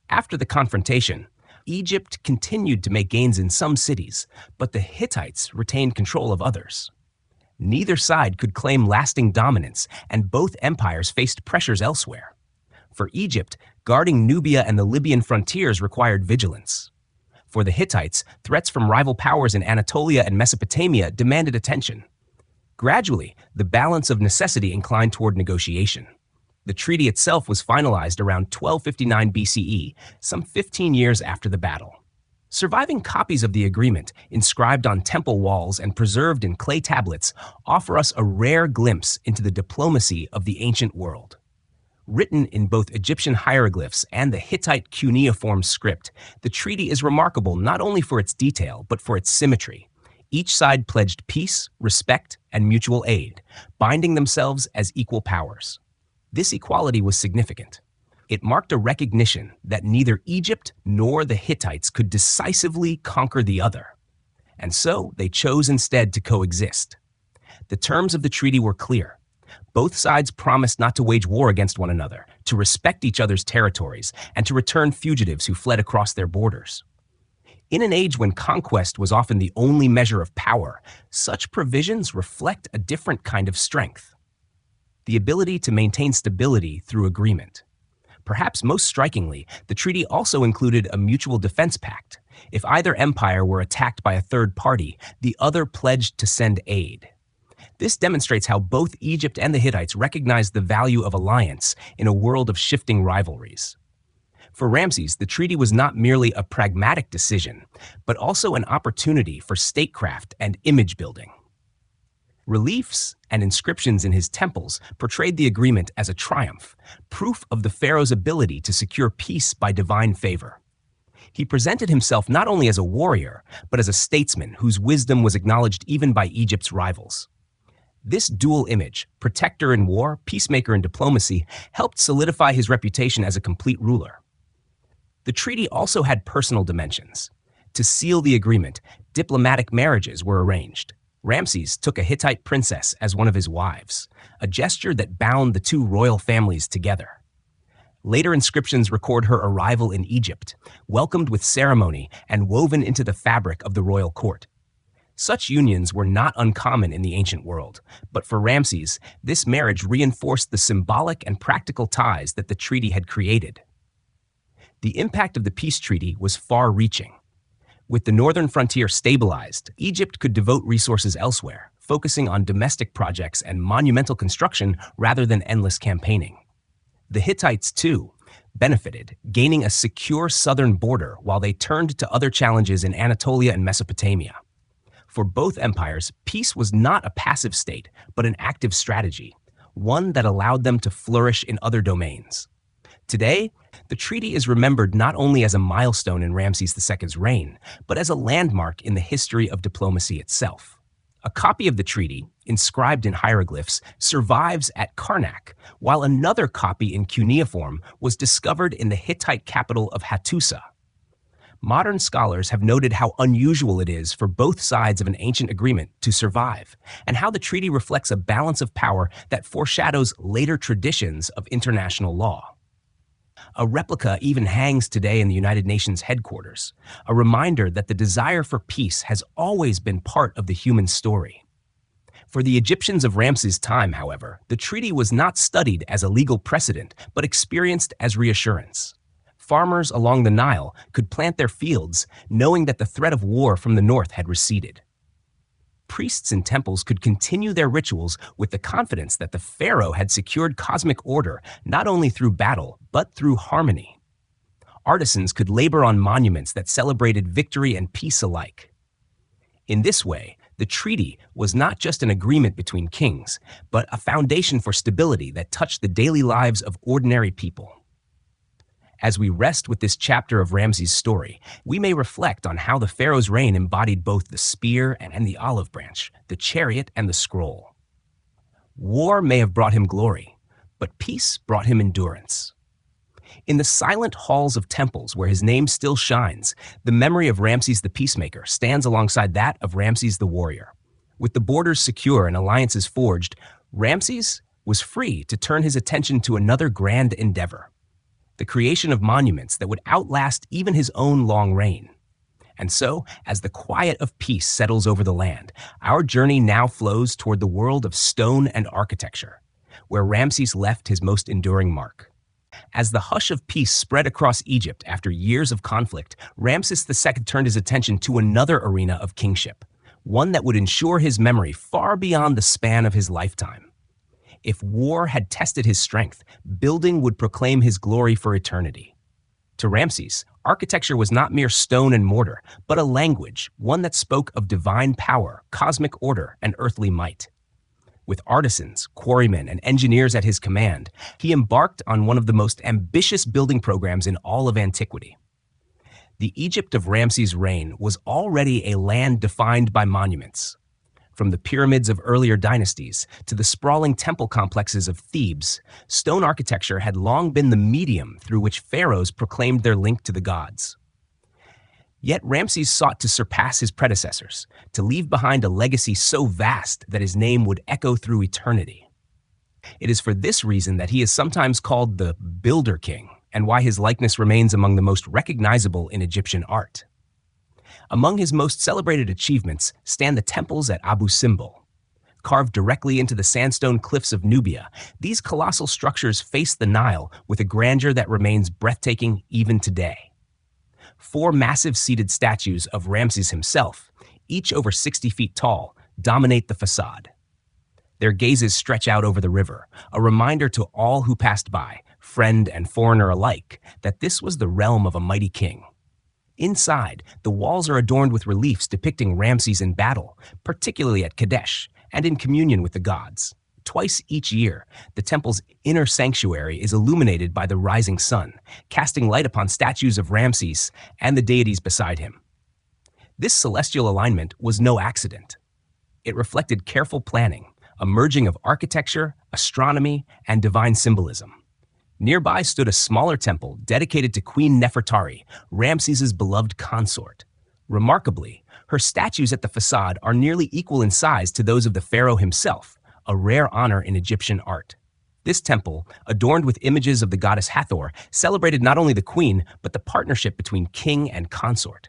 After the confrontation, Egypt continued to make gains in some cities, but the Hittites retained control of others. Neither side could claim lasting dominance, and both empires faced pressures elsewhere. For Egypt, guarding Nubia and the Libyan frontiers required vigilance. For the Hittites, threats from rival powers in Anatolia and Mesopotamia demanded attention. Gradually, the balance of necessity inclined toward negotiation. The treaty itself was finalized around 1259 BCE, some 15 years after the battle. Surviving copies of the agreement, inscribed on temple walls and preserved in clay tablets, offer us a rare glimpse into the diplomacy of the ancient world. Written in both Egyptian hieroglyphs and the Hittite cuneiform script, the treaty is remarkable not only for its detail, but for its symmetry. Each side pledged peace, respect, and mutual aid, binding themselves as equal powers. This equality was significant. It marked a recognition that neither Egypt nor the Hittites could decisively conquer the other, and so they chose instead to coexist. The terms of the treaty were clear. Both sides promised not to wage war against one another, to respect each other's territories, and to return fugitives who fled across their borders. In an age when conquest was often the only measure of power, such provisions reflect a different kind of strength: the ability to maintain stability through agreement. Perhaps most strikingly, the treaty also included a mutual defense pact. If either empire were attacked by a third party, the other pledged to send aid. This demonstrates how both Egypt and the Hittites recognized the value of alliance in a world of shifting rivalries. For Ramses, the treaty was not merely a pragmatic decision, but also an opportunity for statecraft and image building. Reliefs and inscriptions in his temples portrayed the agreement as a triumph, proof of the pharaoh's ability to secure peace by divine favor. He presented himself not only as a warrior, but as a statesman whose wisdom was acknowledged even by Egypt's rivals. This dual image, protector in war, peacemaker in diplomacy, helped solidify his reputation as a complete ruler. The treaty also had personal dimensions. To seal the agreement, diplomatic marriages were arranged. Ramses took a Hittite princess as one of his wives, a gesture that bound the two royal families together. Later inscriptions record her arrival in Egypt, welcomed with ceremony and woven into the fabric of the royal court. Such unions were not uncommon in the ancient world, but for Ramses, this marriage reinforced the symbolic and practical ties that the treaty had created. The impact of the peace treaty was far-reaching. With the northern frontier stabilized, Egypt could devote resources elsewhere, focusing on domestic projects and monumental construction rather than endless campaigning. The Hittites, too, benefited, gaining a secure southern border while they turned to other challenges in Anatolia and Mesopotamia. For both empires, peace was not a passive state, but an active strategy, one that allowed them to flourish in other domains. Today, the treaty is remembered not only as a milestone in Ramses II's reign, but as a landmark in the history of diplomacy itself. A copy of the treaty, inscribed in hieroglyphs, survives at Karnak, while another copy in cuneiform was discovered in the Hittite capital of Hattusa. Modern scholars have noted how unusual it is for both sides of an ancient agreement to survive, and how the treaty reflects a balance of power that foreshadows later traditions of international law. A replica even hangs today in the United Nations headquarters, a reminder that the desire for peace has always been part of the human story. For the Egyptians of Ramses' time, however, the treaty was not studied as a legal precedent, but experienced as reassurance. Farmers along the Nile could plant their fields, knowing that the threat of war from the north had receded. Priests in temples could continue their rituals with the confidence that the pharaoh had secured cosmic order not only through battle, but through harmony. Artisans could labor on monuments that celebrated victory and peace alike. In this way, the treaty was not just an agreement between kings, but a foundation for stability that touched the daily lives of ordinary people. As we rest with this chapter of Ramses' story, we may reflect on how the pharaoh's reign embodied both the spear and the olive branch, the chariot and the scroll. War may have brought him glory, but peace brought him endurance. In the silent halls of temples where his name still shines, the memory of Ramses the peacemaker stands alongside that of Ramses the warrior. With the borders secure and alliances forged, Ramses was free to turn his attention to another grand endeavor: the creation of monuments that would outlast even his own long reign. And so, as the quiet of peace settles over the land, our journey now flows toward the world of stone and architecture, where Ramses left his most enduring mark. As the hush of peace spread across Egypt after years of conflict, Ramses II turned his attention to another arena of kingship, one that would ensure his memory far beyond the span of his lifetime. If war had tested his strength, building would proclaim his glory for eternity. To Ramses, architecture was not mere stone and mortar, but a language, one that spoke of divine power, cosmic order, and earthly might. With artisans, quarrymen, and engineers at his command, he embarked on one of the most ambitious building programs in all of antiquity. The Egypt of Ramses' reign was already a land defined by monuments. From the pyramids of earlier dynasties to the sprawling temple complexes of Thebes, stone architecture had long been the medium through which pharaohs proclaimed their link to the gods. Yet Ramses sought to surpass his predecessors, to leave behind a legacy so vast that his name would echo through eternity. It is for this reason that he is sometimes called the Builder King, and why his likeness remains among the most recognizable in Egyptian art. Among his most celebrated achievements stand the temples at Abu Simbel. Carved directly into the sandstone cliffs of Nubia, these colossal structures face the Nile with a grandeur that remains breathtaking even today. 4 massive seated statues of Ramses himself, each over 60 feet tall, dominate the facade. Their gazes stretch out over the river, a reminder to all who passed by, friend and foreigner alike, that this was the realm of a mighty king. Inside, the walls are adorned with reliefs depicting Ramses in battle, particularly at Kadesh, and in communion with the gods. Twice each year, the temple's inner sanctuary is illuminated by the rising sun, casting light upon statues of Ramses and the deities beside him. This celestial alignment was no accident. It reflected careful planning, a merging of architecture, astronomy, and divine symbolism. Nearby stood a smaller temple dedicated to Queen Nefertari, Ramses's beloved consort. Remarkably, her statues at the facade are nearly equal in size to those of the pharaoh himself, a rare honor in Egyptian art. This temple, adorned with images of the goddess Hathor, celebrated not only the queen, but the partnership between king and consort.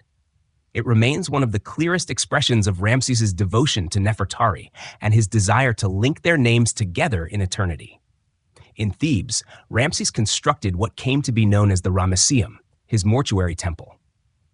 It remains one of the clearest expressions of Ramses's devotion to Nefertari and his desire to link their names together in eternity. In Thebes, Ramses constructed what came to be known as the Ramesseum, his mortuary temple.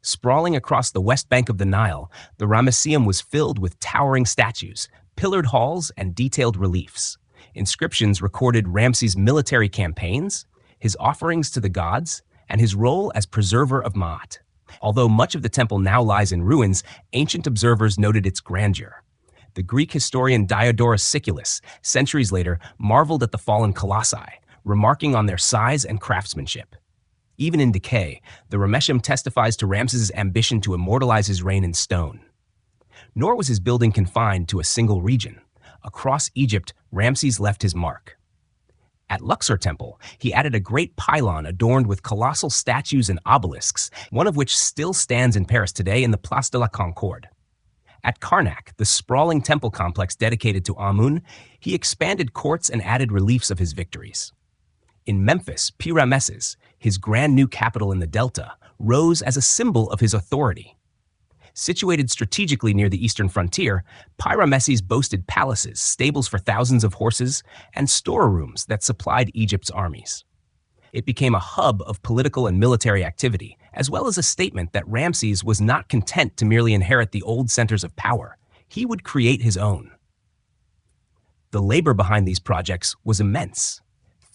Sprawling across the west bank of the Nile, the Ramesseum was filled with towering statues, pillared halls, and detailed reliefs. Inscriptions recorded Ramses' military campaigns, his offerings to the gods, and his role as preserver of Maat. Although much of the temple now lies in ruins, ancient observers noted its grandeur. The Greek historian Diodorus Siculus, centuries later, marveled at the fallen colossi, remarking on their size and craftsmanship. Even in decay, the Ramesseum testifies to Ramses' ambition to immortalize his reign in stone. Nor was his building confined to a single region. Across Egypt, Ramses left his mark. At Luxor Temple, he added a great pylon adorned with colossal statues and obelisks, one of which still stands in Paris today in the Place de la Concorde. At Karnak, the sprawling temple complex dedicated to Amun, he expanded courts and added reliefs of his victories. In Memphis, Pi-Ramesses, his grand new capital in the Delta, rose as a symbol of his authority. Situated strategically near the eastern frontier, Pi-Ramesses boasted palaces, stables for thousands of horses, and storerooms that supplied Egypt's armies. It became a hub of political and military activity, as well as a statement that Ramses was not content to merely inherit the old centers of power. He would create his own. The labor behind these projects was immense.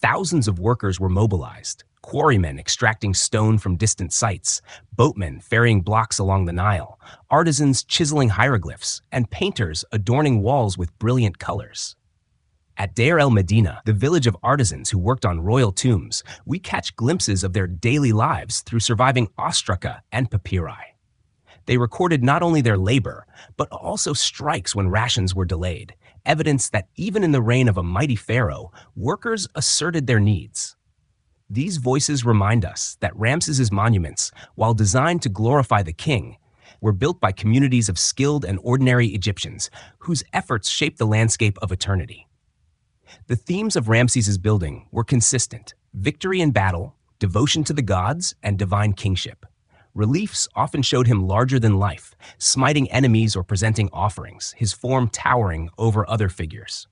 Thousands of workers were mobilized, quarrymen extracting stone from distant sites, boatmen ferrying blocks along the Nile, artisans chiseling hieroglyphs, and painters adorning walls with brilliant colors. At Deir el-Medina, the village of artisans who worked on royal tombs, we catch glimpses of their daily lives through surviving ostraca and papyri. They recorded not only their labor, but also strikes when rations were delayed, evidence that even in the reign of a mighty pharaoh, workers asserted their needs. These voices remind us that Ramses's monuments, while designed to glorify the king, were built by communities of skilled and ordinary Egyptians whose efforts shaped the landscape of eternity. The themes of Ramses's building were consistent: victory in battle, devotion to the gods, and divine kingship. Reliefs often showed him larger than life, smiting enemies or presenting offerings, his form towering over other figures.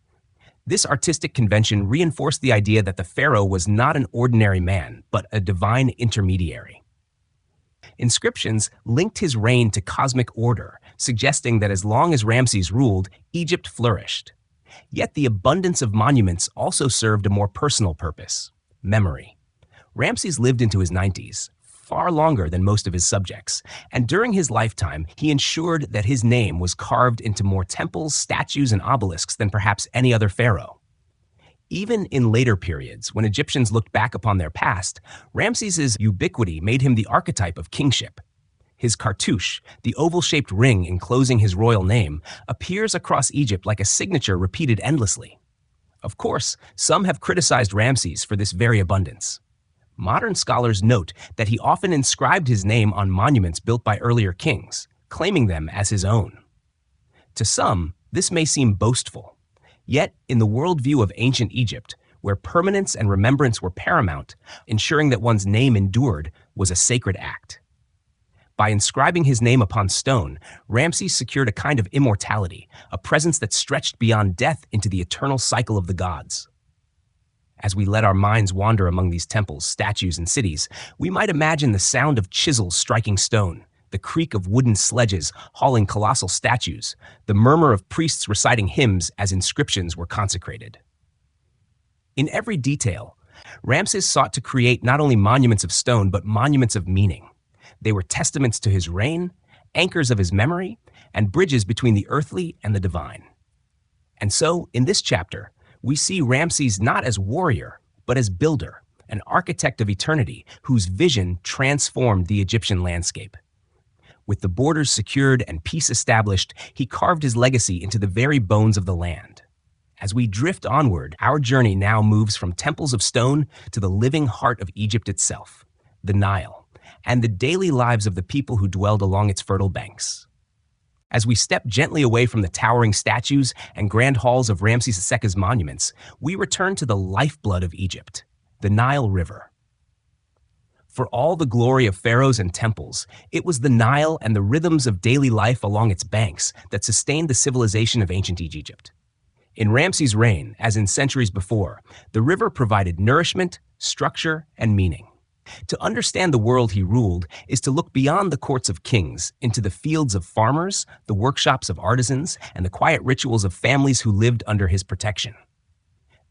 This artistic convention reinforced the idea that the pharaoh was not an ordinary man, but a divine intermediary. Inscriptions linked his reign to cosmic order, suggesting that as long as Ramses ruled, Egypt flourished. Yet the abundance of monuments also served a more personal purpose: memory. Ramses lived into his 90s, far longer than most of his subjects, and during his lifetime, he ensured that his name was carved into more temples, statues, and obelisks than perhaps any other pharaoh. Even in later periods, when Egyptians looked back upon their past, Ramses's ubiquity made him the archetype of kingship. His cartouche, the oval-shaped ring enclosing his royal name, appears across Egypt like a signature repeated endlessly. Of course, some have criticized Ramses for this very abundance. Modern scholars note that he often inscribed his name on monuments built by earlier kings, claiming them as his own. To some, this may seem boastful. Yet, in the worldview of ancient Egypt, where permanence and remembrance were paramount, ensuring that one's name endured was a sacred act. By inscribing his name upon stone, Ramses secured a kind of immortality, a presence that stretched beyond death into the eternal cycle of the gods. As we let our minds wander among these temples, statues, and cities, we might imagine the sound of chisels striking stone, the creak of wooden sledges hauling colossal statues, the murmur of priests reciting hymns as inscriptions were consecrated. In every detail, Ramses sought to create not only monuments of stone, but monuments of meaning. They were testaments to his reign, anchors of his memory, and bridges between the earthly and the divine. And so, in this chapter, We see Ramses not as warrior, but as builder, an architect of eternity whose vision transformed the Egyptian landscape. With the borders secured and peace established, he carved his legacy into the very bones of the land. As we drift onward, our journey now moves from temples of stone to the living heart of Egypt itself, the Nile, and the daily lives of the people who dwelled along its fertile banks. As we step gently away from the towering statues and grand halls of Ramses II's monuments, we return to the lifeblood of Egypt, the Nile River. For all the glory of pharaohs and temples, it was the Nile and the rhythms of daily life along its banks that sustained the civilization of ancient Egypt. In Ramses' reign, as in centuries before, the river provided nourishment, structure, and meaning. To understand the world he ruled is to look beyond the courts of kings into the fields of farmers, the workshops of artisans, and the quiet rituals of families who lived under his protection.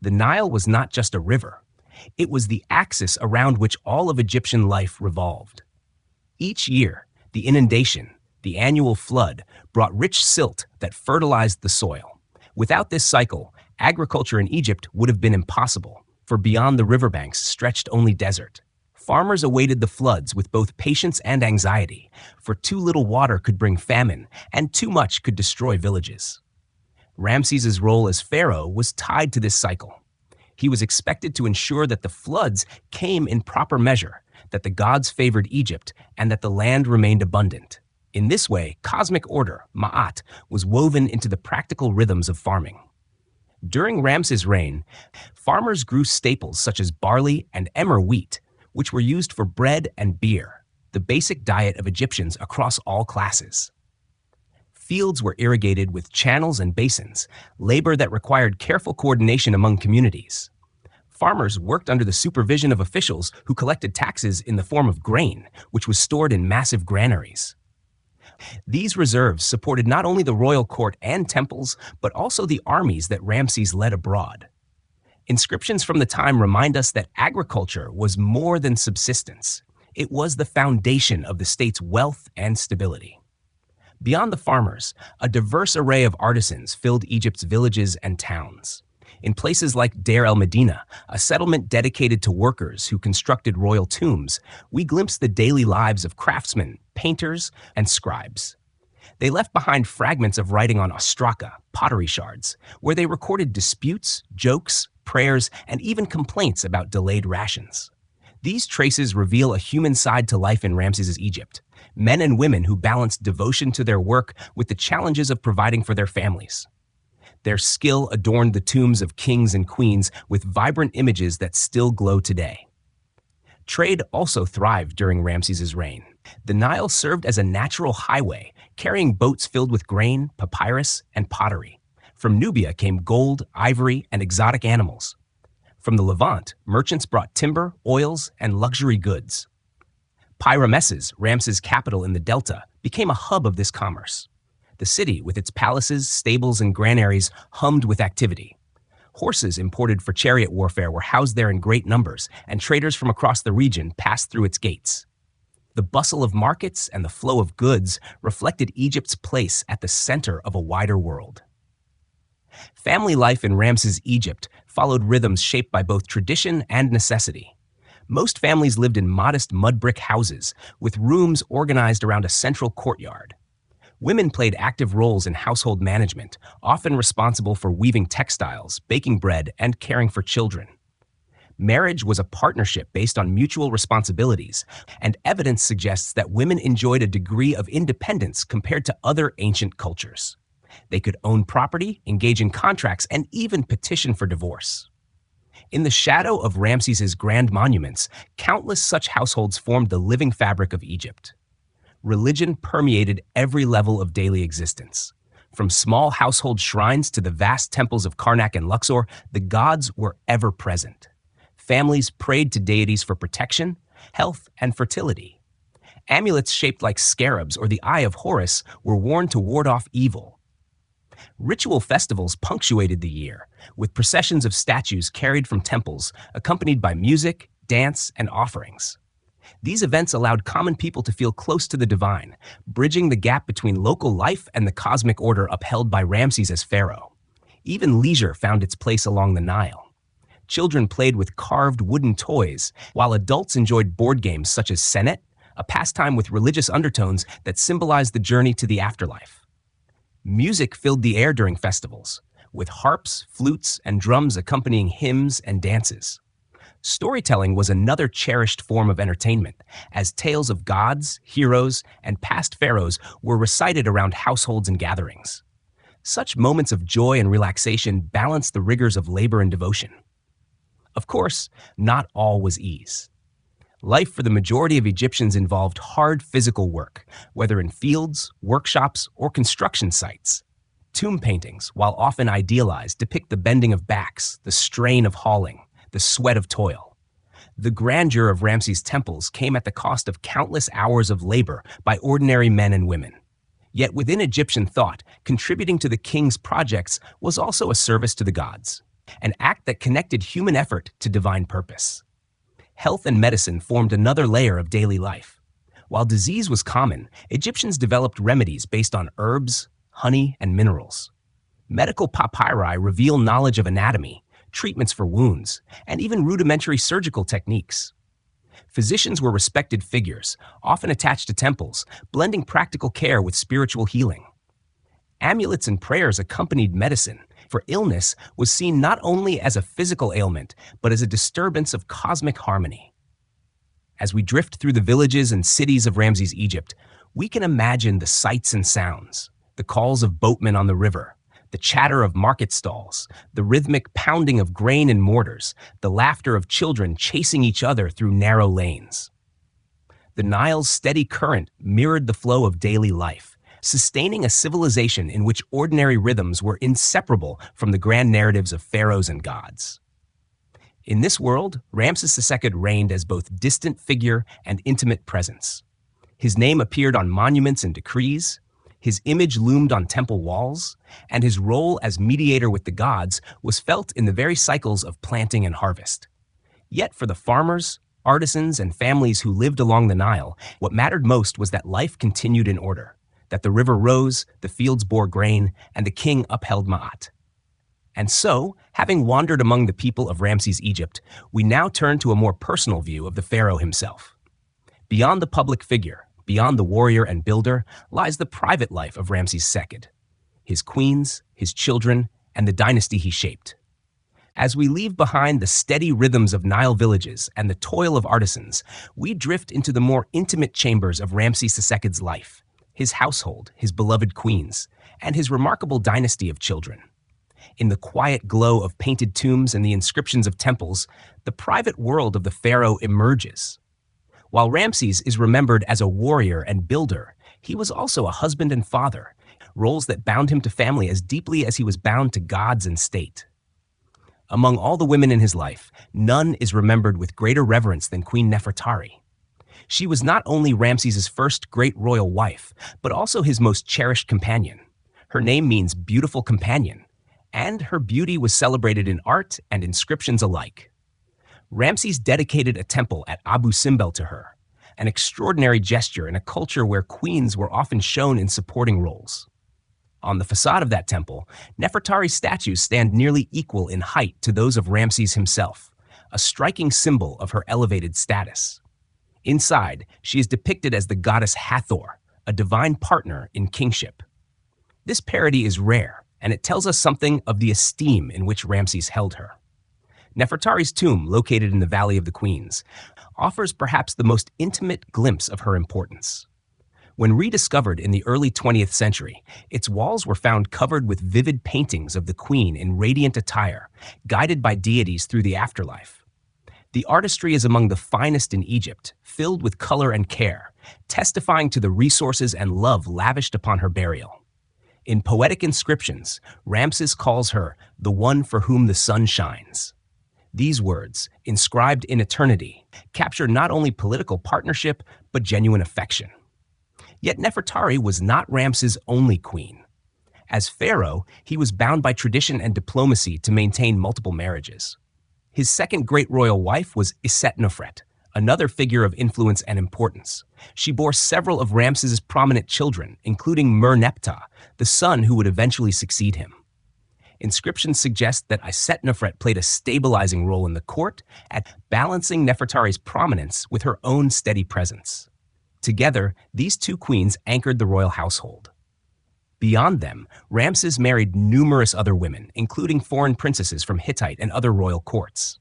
The Nile was not just a river. It was the axis around which all of Egyptian life revolved. Each year, the inundation, the annual flood, brought rich silt that fertilized the soil. Without this cycle, agriculture in Egypt would have been impossible, for beyond the riverbanks stretched only desert. Farmers awaited the floods with both patience and anxiety, for too little water could bring famine, and too much could destroy villages. Ramses' role as pharaoh was tied to this cycle. He was expected to ensure that the floods came in proper measure, that the gods favored Egypt, and that the land remained abundant. In this way, cosmic order, ma'at, was woven into the practical rhythms of farming. During Ramses' reign, farmers grew staples such as barley and emmer wheat, which were used for bread and beer, the basic diet of Egyptians across all classes. Fields were irrigated with channels and basins, labor that required careful coordination among communities. Farmers worked under the supervision of officials who collected taxes in the form of grain, which was stored in massive granaries. These reserves supported not only the royal court and temples, but also the armies that Ramses led abroad. Inscriptions from the time remind us that agriculture was more than subsistence. It was the foundation of the state's wealth and stability. Beyond the farmers, a diverse array of artisans filled Egypt's villages and towns. In places like Deir el-Medina, a settlement dedicated to workers who constructed royal tombs, we glimpse the daily lives of craftsmen, painters, and scribes. They left behind fragments of writing on ostraca, pottery shards, where they recorded disputes, jokes, prayers, and even complaints about delayed rations. These traces reveal a human side to life in Ramses' Egypt, men and women who balanced devotion to their work with the challenges of providing for their families. Their skill adorned the tombs of kings and queens with vibrant images that still glow today. Trade also thrived during Ramses' reign. The Nile served as a natural highway, carrying boats filled with grain, papyrus, and pottery. From Nubia came gold, ivory, and exotic animals. From the Levant, merchants brought timber, oils, and luxury goods. Pi-Ramesses, Ramses' capital in the Delta, became a hub of this commerce. The city, with its palaces, stables, and granaries, hummed with activity. Horses imported for chariot warfare were housed there in great numbers, and traders from across the region passed through its gates. The bustle of markets and the flow of goods reflected Egypt's place at the center of a wider world. Family life in Ramses' Egypt followed rhythms shaped by both tradition and necessity. Most families lived in modest mud brick houses, with rooms organized around a central courtyard. Women played active roles in household management, often responsible for weaving textiles, baking bread, and caring for children. Marriage was a partnership based on mutual responsibilities, and evidence suggests that women enjoyed a degree of independence compared to other ancient cultures. They could own property, engage in contracts, and even petition for divorce. In the shadow of Ramses' grand monuments, countless such households formed the living fabric of Egypt. Religion permeated every level of daily existence. From small household shrines to the vast temples of Karnak and Luxor, the gods were ever present. Families prayed to deities for protection, health, and fertility. Amulets shaped like scarabs or the Eye of Horus were worn to ward off evil. Ritual festivals punctuated the year, with processions of statues carried from temples, accompanied by music, dance, and offerings. These events allowed common people to feel close to the divine, bridging the gap between local life and the cosmic order upheld by Ramses as pharaoh. Even leisure found its place along the Nile. Children played with carved wooden toys, while adults enjoyed board games such as Senet, a pastime with religious undertones that symbolized the journey to the afterlife. Music filled the air during festivals, with harps, flutes, and drums accompanying hymns and dances. Storytelling was another cherished form of entertainment, as tales of gods, heroes, and past pharaohs were recited around households and gatherings. Such moments of joy and relaxation balanced the rigors of labor and devotion. Of course, not all was ease. Life for the majority of Egyptians involved hard physical work, whether in fields, workshops, or construction sites. Tomb paintings, while often idealized, depict the bending of backs, the strain of hauling, the sweat of toil. The grandeur of Ramses' temples came at the cost of countless hours of labor by ordinary men and women. Yet within Egyptian thought, contributing to the king's projects was also a service to the gods, an act that connected human effort to divine purpose. Health and medicine formed another layer of daily life. While disease was common, Egyptians developed remedies based on herbs, honey, and minerals. Medical papyri reveal knowledge of anatomy, treatments for wounds, and even rudimentary surgical techniques. Physicians were respected figures, often attached to temples, blending practical care with spiritual healing. Amulets and prayers accompanied medicine, for illness was seen not only as a physical ailment, but as a disturbance of cosmic harmony. As we drift through the villages and cities of Ramses' Egypt, we can imagine the sights and sounds, the calls of boatmen on the river, the chatter of market stalls, the rhythmic pounding of grain in mortars, the laughter of children chasing each other through narrow lanes. The Nile's steady current mirrored the flow of daily life, sustaining a civilization in which ordinary rhythms were inseparable from the grand narratives of pharaohs and gods. In this world, Ramses II reigned as both distant figure and intimate presence. His name appeared on monuments and decrees, his image loomed on temple walls, and his role as mediator with the gods was felt in the very cycles of planting and harvest. Yet for the farmers, artisans, and families who lived along the Nile, what mattered most was that life continued in order, that the river rose, the fields bore grain, and the king upheld Ma'at. And so, having wandered among the people of Ramses' Egypt, we now turn to a more personal view of the pharaoh himself. Beyond the public figure, beyond the warrior and builder, lies the private life of Ramses II, his queens, his children, and the dynasty he shaped. As we leave behind the steady rhythms of Nile villages and the toil of artisans, we drift into the more intimate chambers of Ramses II's life, his household, his beloved queens, and his remarkable dynasty of children. In the quiet glow of painted tombs and the inscriptions of temples, the private world of the pharaoh emerges. While Ramses is remembered as a warrior and builder, he was also a husband and father, roles that bound him to family as deeply as he was bound to gods and state. Among all the women in his life, none is remembered with greater reverence than Queen Nefertari. She was not only Ramses' first great royal wife, but also his most cherished companion. Her name means beautiful companion, and her beauty was celebrated in art and inscriptions alike. Ramses dedicated a temple at Abu Simbel to her, an extraordinary gesture in a culture where queens were often shown in supporting roles. On the facade of that temple, Nefertari's statues stand nearly equal in height to those of Ramses himself, a striking symbol of her elevated status. Inside, she is depicted as the goddess Hathor, a divine partner in kingship. This parody is rare, and it tells us something of the esteem in which Ramses held her. Nefertari's tomb, located in the Valley of the Queens, offers perhaps the most intimate glimpse of her importance. When rediscovered in the early 20th century, its walls were found covered with vivid paintings of the queen in radiant attire, guided by deities through the afterlife. The artistry is among the finest in Egypt, filled with color and care, testifying to the resources and love lavished upon her burial. In poetic inscriptions, Ramses calls her the one for whom the sun shines. These words, inscribed in eternity, capture not only political partnership, but genuine affection. Yet Nefertari was not Ramses' only queen. As pharaoh, he was bound by tradition and diplomacy to maintain multiple marriages. His second great royal wife was Isetnofret, another figure of influence and importance. She bore several of Ramses' prominent children, including Mer-Neptah, the son who would eventually succeed him. Inscriptions suggest that Isetnofret played a stabilizing role in the court at balancing Nefertari's prominence with her own steady presence. Together, these two queens anchored the royal household. Beyond them, Ramses married numerous other women, including foreign princesses from Hittite and other royal courts.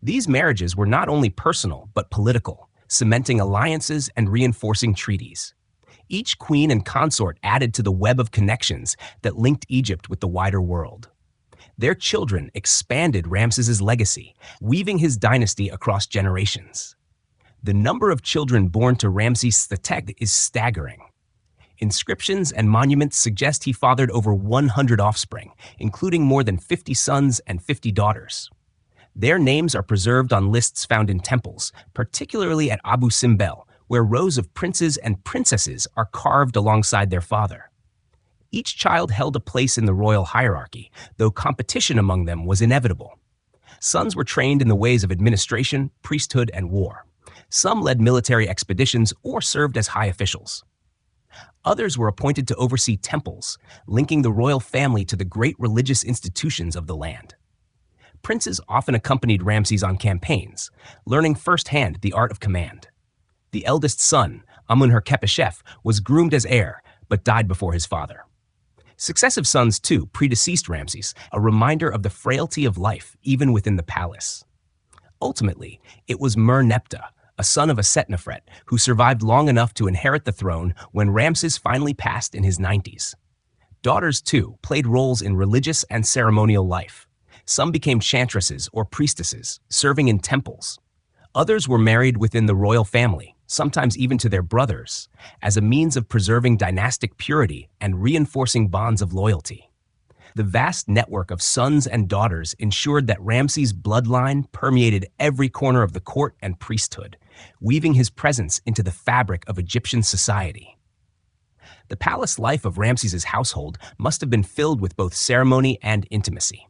These marriages were not only personal, but political, cementing alliances and reinforcing treaties. Each queen and consort added to the web of connections that linked Egypt with the wider world. Their children expanded Ramses's legacy, weaving his dynasty across generations. The number of children born to Ramses the Second is staggering. Inscriptions and monuments suggest he fathered over 100 offspring, including more than 50 sons and 50 daughters. Their names are preserved on lists found in temples, particularly at Abu Simbel, where rows of princes and princesses are carved alongside their father. Each child held a place in the royal hierarchy, though competition among them was inevitable. Sons were trained in the ways of administration, priesthood, and war. Some led military expeditions or served as high officials. Others were appointed to oversee temples, linking the royal family to the great religious institutions of the land. Princes often accompanied Ramses on campaigns, learning firsthand the art of command. The eldest son, Amun-Her-Khepeshef, was groomed as heir, but died before his father. Successive sons, too, predeceased Ramses, a reminder of the frailty of life, even within the palace. Ultimately, it was Mer-Neptah, a son of Isetnofret, who survived long enough to inherit the throne when Ramses finally passed in his 90s. Daughters, too, played roles in religious and ceremonial life. Some became chantresses or priestesses, serving in temples. Others were married within the royal family, sometimes even to their brothers, as a means of preserving dynastic purity and reinforcing bonds of loyalty. The vast network of sons and daughters ensured that Ramses' bloodline permeated every corner of the court and priesthood, weaving his presence into the fabric of Egyptian society. The palace life of Ramses' household must have been filled with both ceremony and intimacy.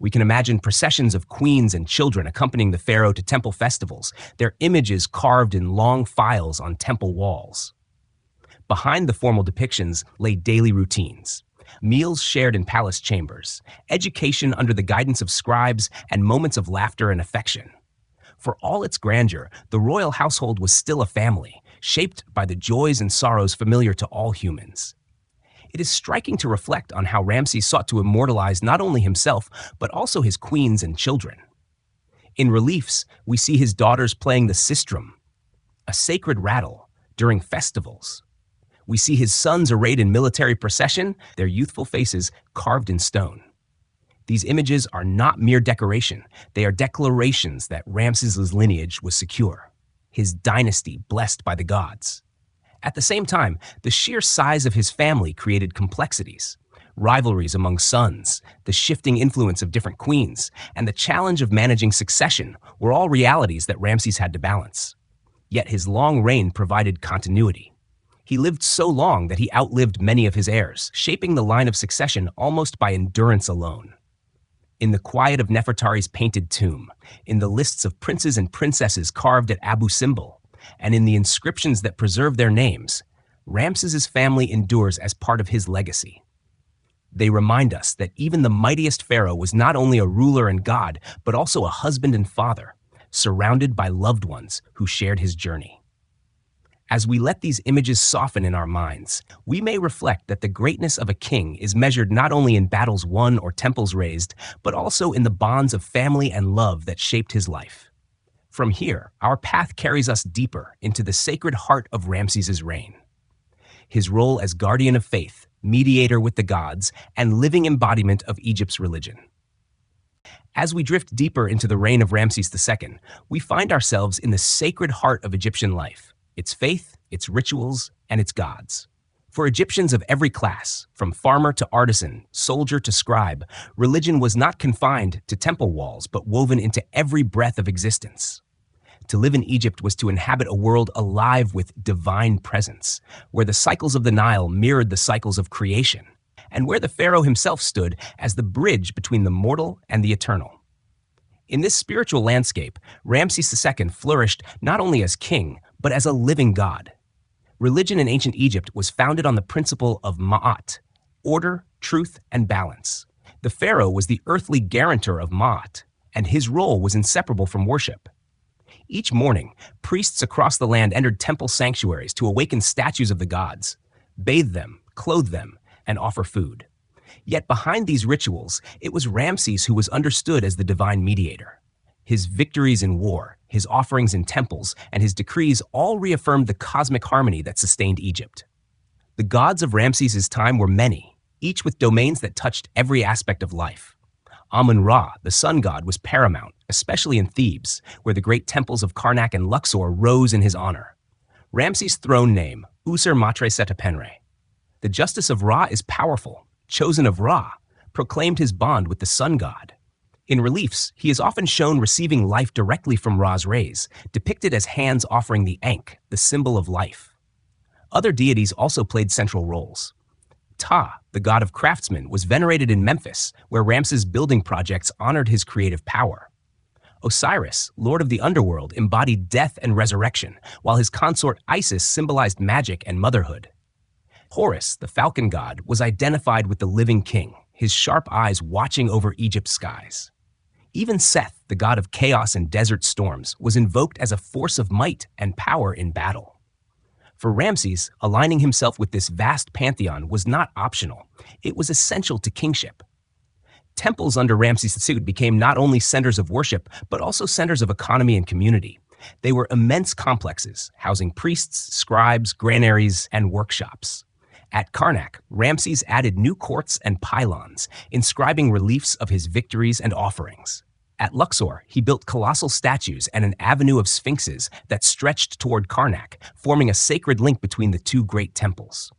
We can imagine processions of queens and children accompanying the pharaoh to temple festivals, their images carved in long files on temple walls. Behind the formal depictions lay daily routines, meals shared in palace chambers, education under the guidance of scribes, and moments of laughter and affection. For all its grandeur, the royal household was still a family, shaped by the joys and sorrows familiar to all humans. It is striking to reflect on how Ramses sought to immortalize not only himself, but also his queens and children. In reliefs, we see his daughters playing the sistrum, a sacred rattle, during festivals. We see his sons arrayed in military procession, their youthful faces carved in stone. These images are not mere decoration, they are declarations that Ramses' lineage was secure, his dynasty blessed by the gods. At the same time, the sheer size of his family created complexities. Rivalries among sons, the shifting influence of different queens, and the challenge of managing succession were all realities that Ramses had to balance. Yet his long reign provided continuity. He lived so long that he outlived many of his heirs, shaping the line of succession almost by endurance alone. In the quiet of Nefertari's painted tomb, in the lists of princes and princesses carved at Abu Simbel, and in the inscriptions that preserve their names, Ramses' family endures as part of his legacy. They remind us that even the mightiest pharaoh was not only a ruler and god, but also a husband and father, surrounded by loved ones who shared his journey. As we let these images soften in our minds, we may reflect that the greatness of a king is measured not only in battles won or temples raised, but also in the bonds of family and love that shaped his life. From here, our path carries us deeper into the sacred heart of Ramses' reign. His role as guardian of faith, mediator with the gods, and living embodiment of Egypt's religion. As we drift deeper into the reign of Ramses II, we find ourselves in the sacred heart of Egyptian life, its faith, its rituals, and its gods. For Egyptians of every class, from farmer to artisan, soldier to scribe, religion was not confined to temple walls, but woven into every breath of existence. To live in Egypt was to inhabit a world alive with divine presence, where the cycles of the Nile mirrored the cycles of creation, and where the pharaoh himself stood as the bridge between the mortal and the eternal. In this spiritual landscape, Ramses II flourished not only as king, but as a living god. Religion in ancient Egypt was founded on the principle of Ma'at, order, truth, and balance. The pharaoh was the earthly guarantor of Maat, and his role was inseparable from worship. Each morning, priests across the land entered temple sanctuaries to awaken statues of the gods, bathe them, clothe them, and offer food. Yet behind these rituals, it was Ramses who was understood as the divine mediator. His victories in war, his offerings in temples, and his decrees all reaffirmed the cosmic harmony that sustained Egypt. The gods of Ramses' time were many, each with domains that touched every aspect of life. Amun-Ra, the sun god, was paramount, especially in Thebes, where the great temples of Karnak and Luxor rose in his honor. Ramses' throne name, User-Matre-Setepenre. The justice of Ra is powerful, chosen of Ra, proclaimed his bond with the sun god. In reliefs, he is often shown receiving life directly from Ra's rays, depicted as hands offering the Ankh, the symbol of life. Other deities also played central roles. Ptah, the god of craftsmen, was venerated in Memphis, where Ramses' building projects honored his creative power. Osiris, lord of the underworld, embodied death and resurrection, while his consort Isis symbolized magic and motherhood. Horus, the falcon god, was identified with the living king, his sharp eyes watching over Egypt's skies. Even Seth, the god of chaos and desert storms, was invoked as a force of might and power in battle. For Ramses, aligning himself with this vast pantheon was not optional. It was essential to kingship. Temples under Ramses II became not only centers of worship, but also centers of economy and community. They were immense complexes, housing priests, scribes, granaries, and workshops. At Karnak, Ramses added new courts and pylons, inscribing reliefs of his victories and offerings. At Luxor, he built colossal statues and an avenue of sphinxes that stretched toward Karnak, forming a sacred link between the two great temples.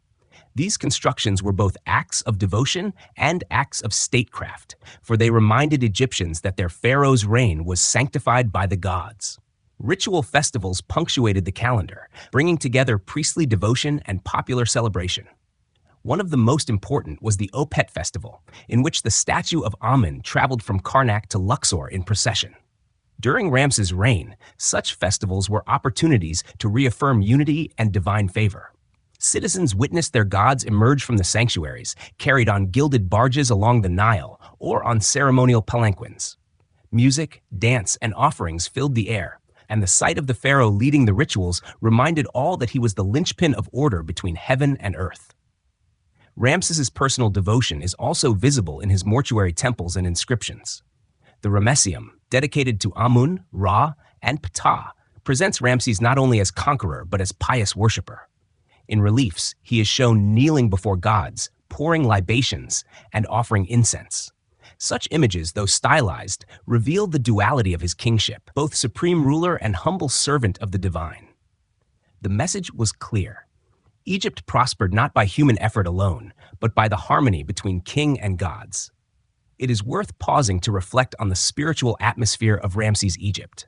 These constructions were both acts of devotion and acts of statecraft, for they reminded Egyptians that their pharaoh's reign was sanctified by the gods. Ritual festivals punctuated the calendar, bringing together priestly devotion and popular celebration. One of the most important was the Opet festival, in which the statue of Amun traveled from Karnak to Luxor in procession. During Ramses' reign, such festivals were opportunities to reaffirm unity and divine favor. Citizens witnessed their gods emerge from the sanctuaries, carried on gilded barges along the Nile or on ceremonial palanquins. Music, dance, and offerings filled the air, and the sight of the pharaoh leading the rituals reminded all that he was the linchpin of order between heaven and earth. Ramses' personal devotion is also visible in his mortuary temples and inscriptions. The Ramesseum, dedicated to Amun, Ra, and Ptah, presents Ramses not only as conqueror but as pious worshiper. In reliefs, he is shown kneeling before gods, pouring libations, and offering incense. Such images, though stylized, reveal the duality of his kingship, both supreme ruler and humble servant of the divine. The message was clear. Egypt prospered not by human effort alone, but by the harmony between king and gods. It is worth pausing to reflect on the spiritual atmosphere of Ramses' Egypt.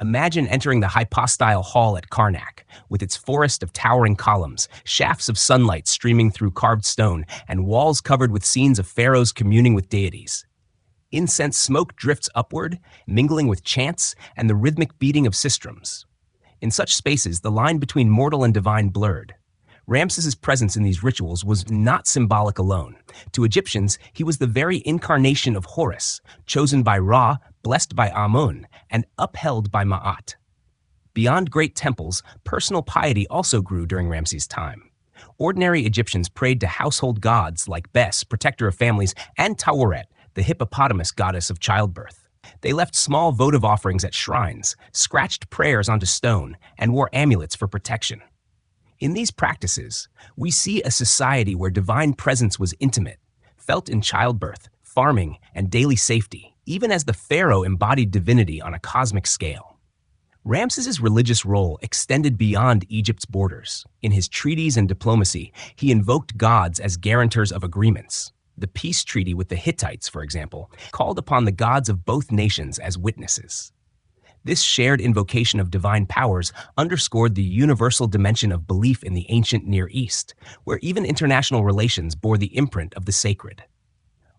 Imagine entering the hypostyle hall at Karnak, with its forest of towering columns, shafts of sunlight streaming through carved stone, and walls covered with scenes of pharaohs communing with deities. Incense smoke drifts upward, mingling with chants and the rhythmic beating of sistrums. In such spaces, the line between mortal and divine blurred. Ramses' presence in these rituals was not symbolic alone. To Egyptians, he was the very incarnation of Horus, chosen by Ra, blessed by Amun, and upheld by Ma'at. Beyond great temples, personal piety also grew during Ramses' time. Ordinary Egyptians prayed to household gods like Bes, protector of families, and Taweret, the hippopotamus goddess of childbirth. They left small votive offerings at shrines, scratched prayers onto stone, and wore amulets for protection. In these practices, we see a society where divine presence was intimate, felt in childbirth, farming, and daily safety, even as the pharaoh embodied divinity on a cosmic scale. Ramses' religious role extended beyond Egypt's borders. In his treaties and diplomacy, he invoked gods as guarantors of agreements. The peace treaty with the Hittites, for example, called upon the gods of both nations as witnesses. This shared invocation of divine powers underscored the universal dimension of belief in the ancient Near East, where even international relations bore the imprint of the sacred.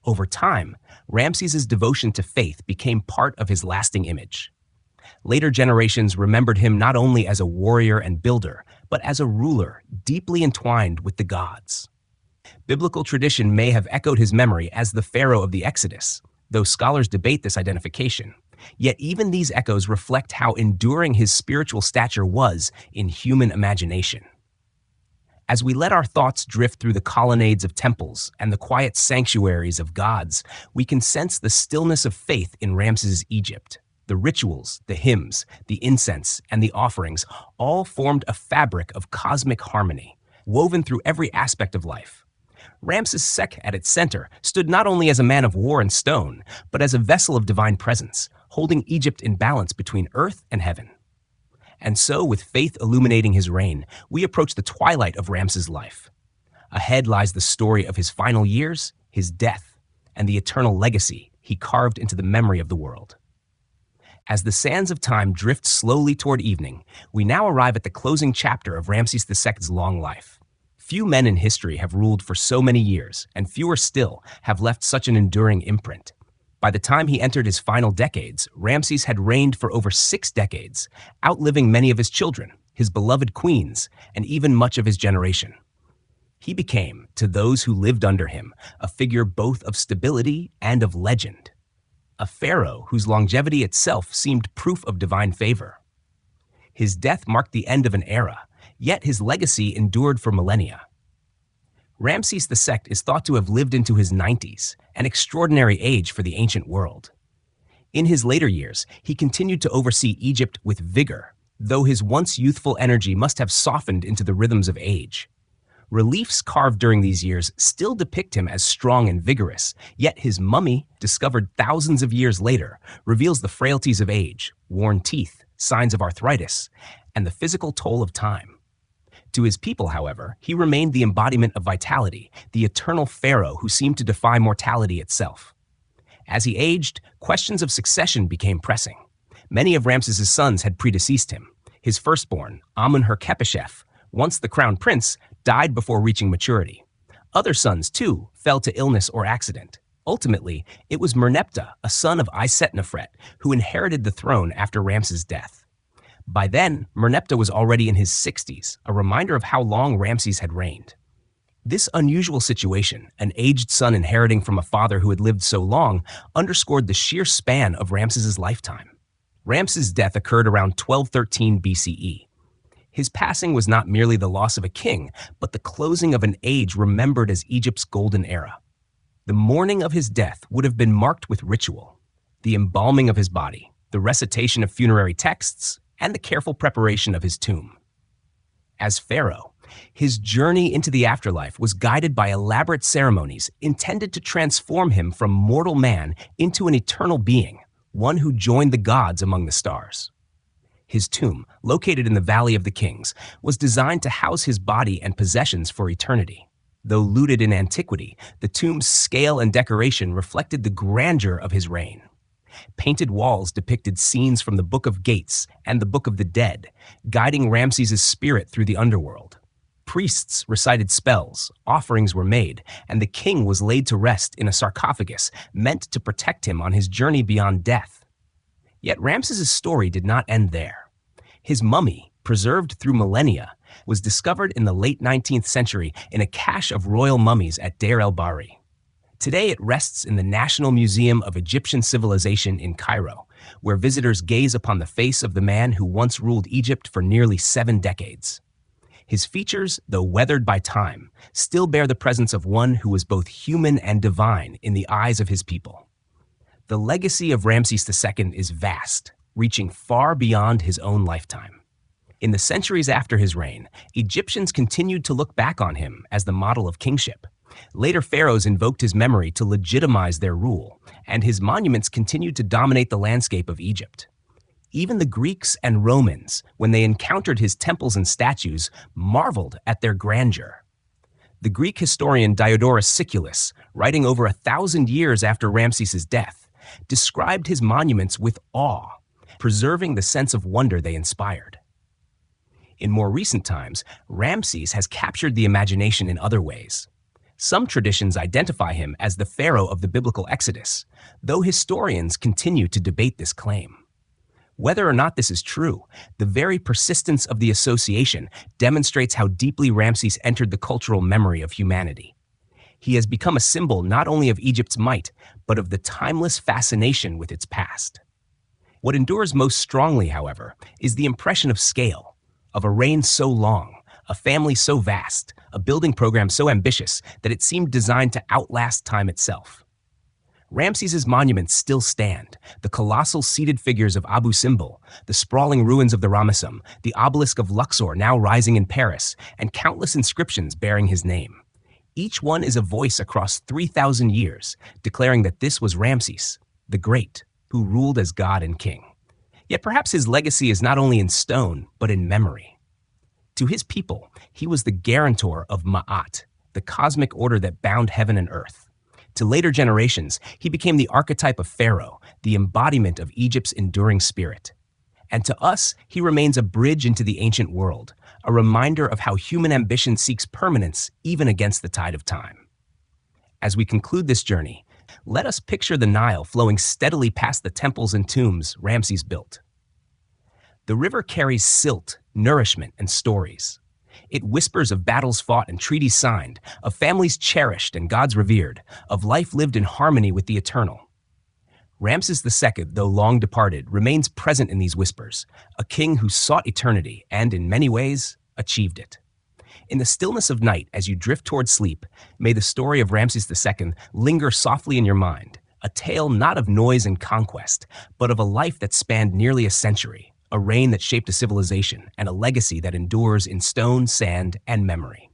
Over time, Ramses' devotion to faith became part of his lasting image. Later generations remembered him not only as a warrior and builder, but as a ruler deeply entwined with the gods. Biblical tradition may have echoed his memory as the Pharaoh of the Exodus, though scholars debate this identification. Yet even these echoes reflect how enduring his spiritual stature was in human imagination. As we let our thoughts drift through the colonnades of temples and the quiet sanctuaries of gods, we can sense the stillness of faith in Ramses' Egypt. The rituals, the hymns, the incense, and the offerings all formed a fabric of cosmic harmony, woven through every aspect of life. Ramses Sek at its center stood not only as a man of war and stone, but as a vessel of divine presence, holding Egypt in balance between earth and heaven. And so, with faith illuminating his reign, we approach the twilight of Ramses' life. Ahead lies the story of his final years, his death, and the eternal legacy he carved into the memory of the world. As the sands of time drift slowly toward evening, we now arrive at the closing chapter of Ramses II's long life. Few men in history have ruled for so many years, and fewer still have left such an enduring imprint. By the time he entered his final decades, Ramses had reigned for over 6 decades, outliving many of his children, his beloved queens, and even much of his generation. He became, to those who lived under him, a figure both of stability and of legend. A pharaoh whose longevity itself seemed proof of divine favor. His death marked the end of an era, yet his legacy endured for millennia. Ramses II is thought to have lived into his 90s, an extraordinary age for the ancient world. In his later years, he continued to oversee Egypt with vigor, though his once youthful energy must have softened into the rhythms of age. Reliefs carved during these years still depict him as strong and vigorous, yet his mummy, discovered thousands of years later, reveals the frailties of age, worn teeth, signs of arthritis, and the physical toll of time. To his people, however, he remained the embodiment of vitality, the eternal pharaoh who seemed to defy mortality itself. As he aged, questions of succession became pressing. Many of Ramses' sons had predeceased him. His firstborn, Amun-Her-Khepeshef, once the crown prince, died before reaching maturity. Other sons, too, fell to illness or accident. Ultimately, it was Merneptah, a son of Isetnefret, who inherited the throne after Ramses' death. By then, Merneptah was already in his 60s, a reminder of how long Ramses had reigned. This unusual situation, an aged son inheriting from a father who had lived so long, underscored the sheer span of Ramses' lifetime. Ramses' death occurred around 1213 BCE. His passing was not merely the loss of a king, but the closing of an age remembered as Egypt's golden era. The mourning of his death would have been marked with ritual, the embalming of his body, the recitation of funerary texts, and the careful preparation of his tomb. As pharaoh, his journey into the afterlife was guided by elaborate ceremonies intended to transform him from mortal man into an eternal being, one who joined the gods among the stars. His tomb, located in the Valley of the Kings, was designed to house his body and possessions for eternity. Though looted in antiquity, the tomb's scale and decoration reflected the grandeur of his reign. Painted walls depicted scenes from the Book of Gates and the Book of the Dead, guiding Ramses' spirit through the underworld. Priests recited spells, offerings were made, and the king was laid to rest in a sarcophagus meant to protect him on his journey beyond death. Yet Ramses' story did not end there. His mummy, preserved through millennia, was discovered in the late 19th century in a cache of royal mummies at Deir el-Bahri. Today it rests in the National Museum of Egyptian Civilization in Cairo, where visitors gaze upon the face of the man who once ruled Egypt for nearly 7 decades. His features, though weathered by time, still bear the presence of one who was both human and divine in the eyes of his people. The legacy of Ramses II is vast, reaching far beyond his own lifetime. In the centuries after his reign, Egyptians continued to look back on him as the model of kingship. Later pharaohs invoked his memory to legitimize their rule, and his monuments continued to dominate the landscape of Egypt. Even the Greeks and Romans, when they encountered his temples and statues, marveled at their grandeur. The Greek historian Diodorus Siculus, writing over 1,000 years after Ramses' death, described his monuments with awe, preserving the sense of wonder they inspired. In more recent times, Ramses has captured the imagination in other ways. Some traditions identify him as the pharaoh of the biblical Exodus, though historians continue to debate this claim. Whether or not this is true, the very persistence of the association demonstrates how deeply Ramses entered the cultural memory of humanity. He has become a symbol not only of Egypt's might, but of the timeless fascination with its past. What endures most strongly, however, is the impression of scale, of a reign so long, a family so vast, a building program so ambitious that it seemed designed to outlast time itself. Ramses's monuments still stand, the colossal seated figures of Abu Simbel, the sprawling ruins of the Ramesseum, the obelisk of Luxor now rising in Paris, and countless inscriptions bearing his name. Each one is a voice across 3,000 years, declaring that this was Ramses, the Great, who ruled as god and king. Yet perhaps his legacy is not only in stone, but in memory. To his people, he was the guarantor of Ma'at, the cosmic order that bound heaven and earth. To later generations, he became the archetype of Pharaoh, the embodiment of Egypt's enduring spirit. And to us, he remains a bridge into the ancient world, a reminder of how human ambition seeks permanence even against the tide of time. As we conclude this journey, let us picture the Nile flowing steadily past the temples and tombs Ramses built. The river carries silt, nourishment, and stories. It whispers of battles fought and treaties signed, of families cherished and gods revered, of life lived in harmony with the eternal. Ramses II, though long departed, remains present in these whispers, a king who sought eternity and, in many ways, achieved it. In the stillness of night, as you drift toward sleep, may the story of Ramses II linger softly in your mind, a tale not of noise and conquest, but of a life that spanned nearly a century, a reign that shaped a civilization, and a legacy that endures in stone, sand, and memory.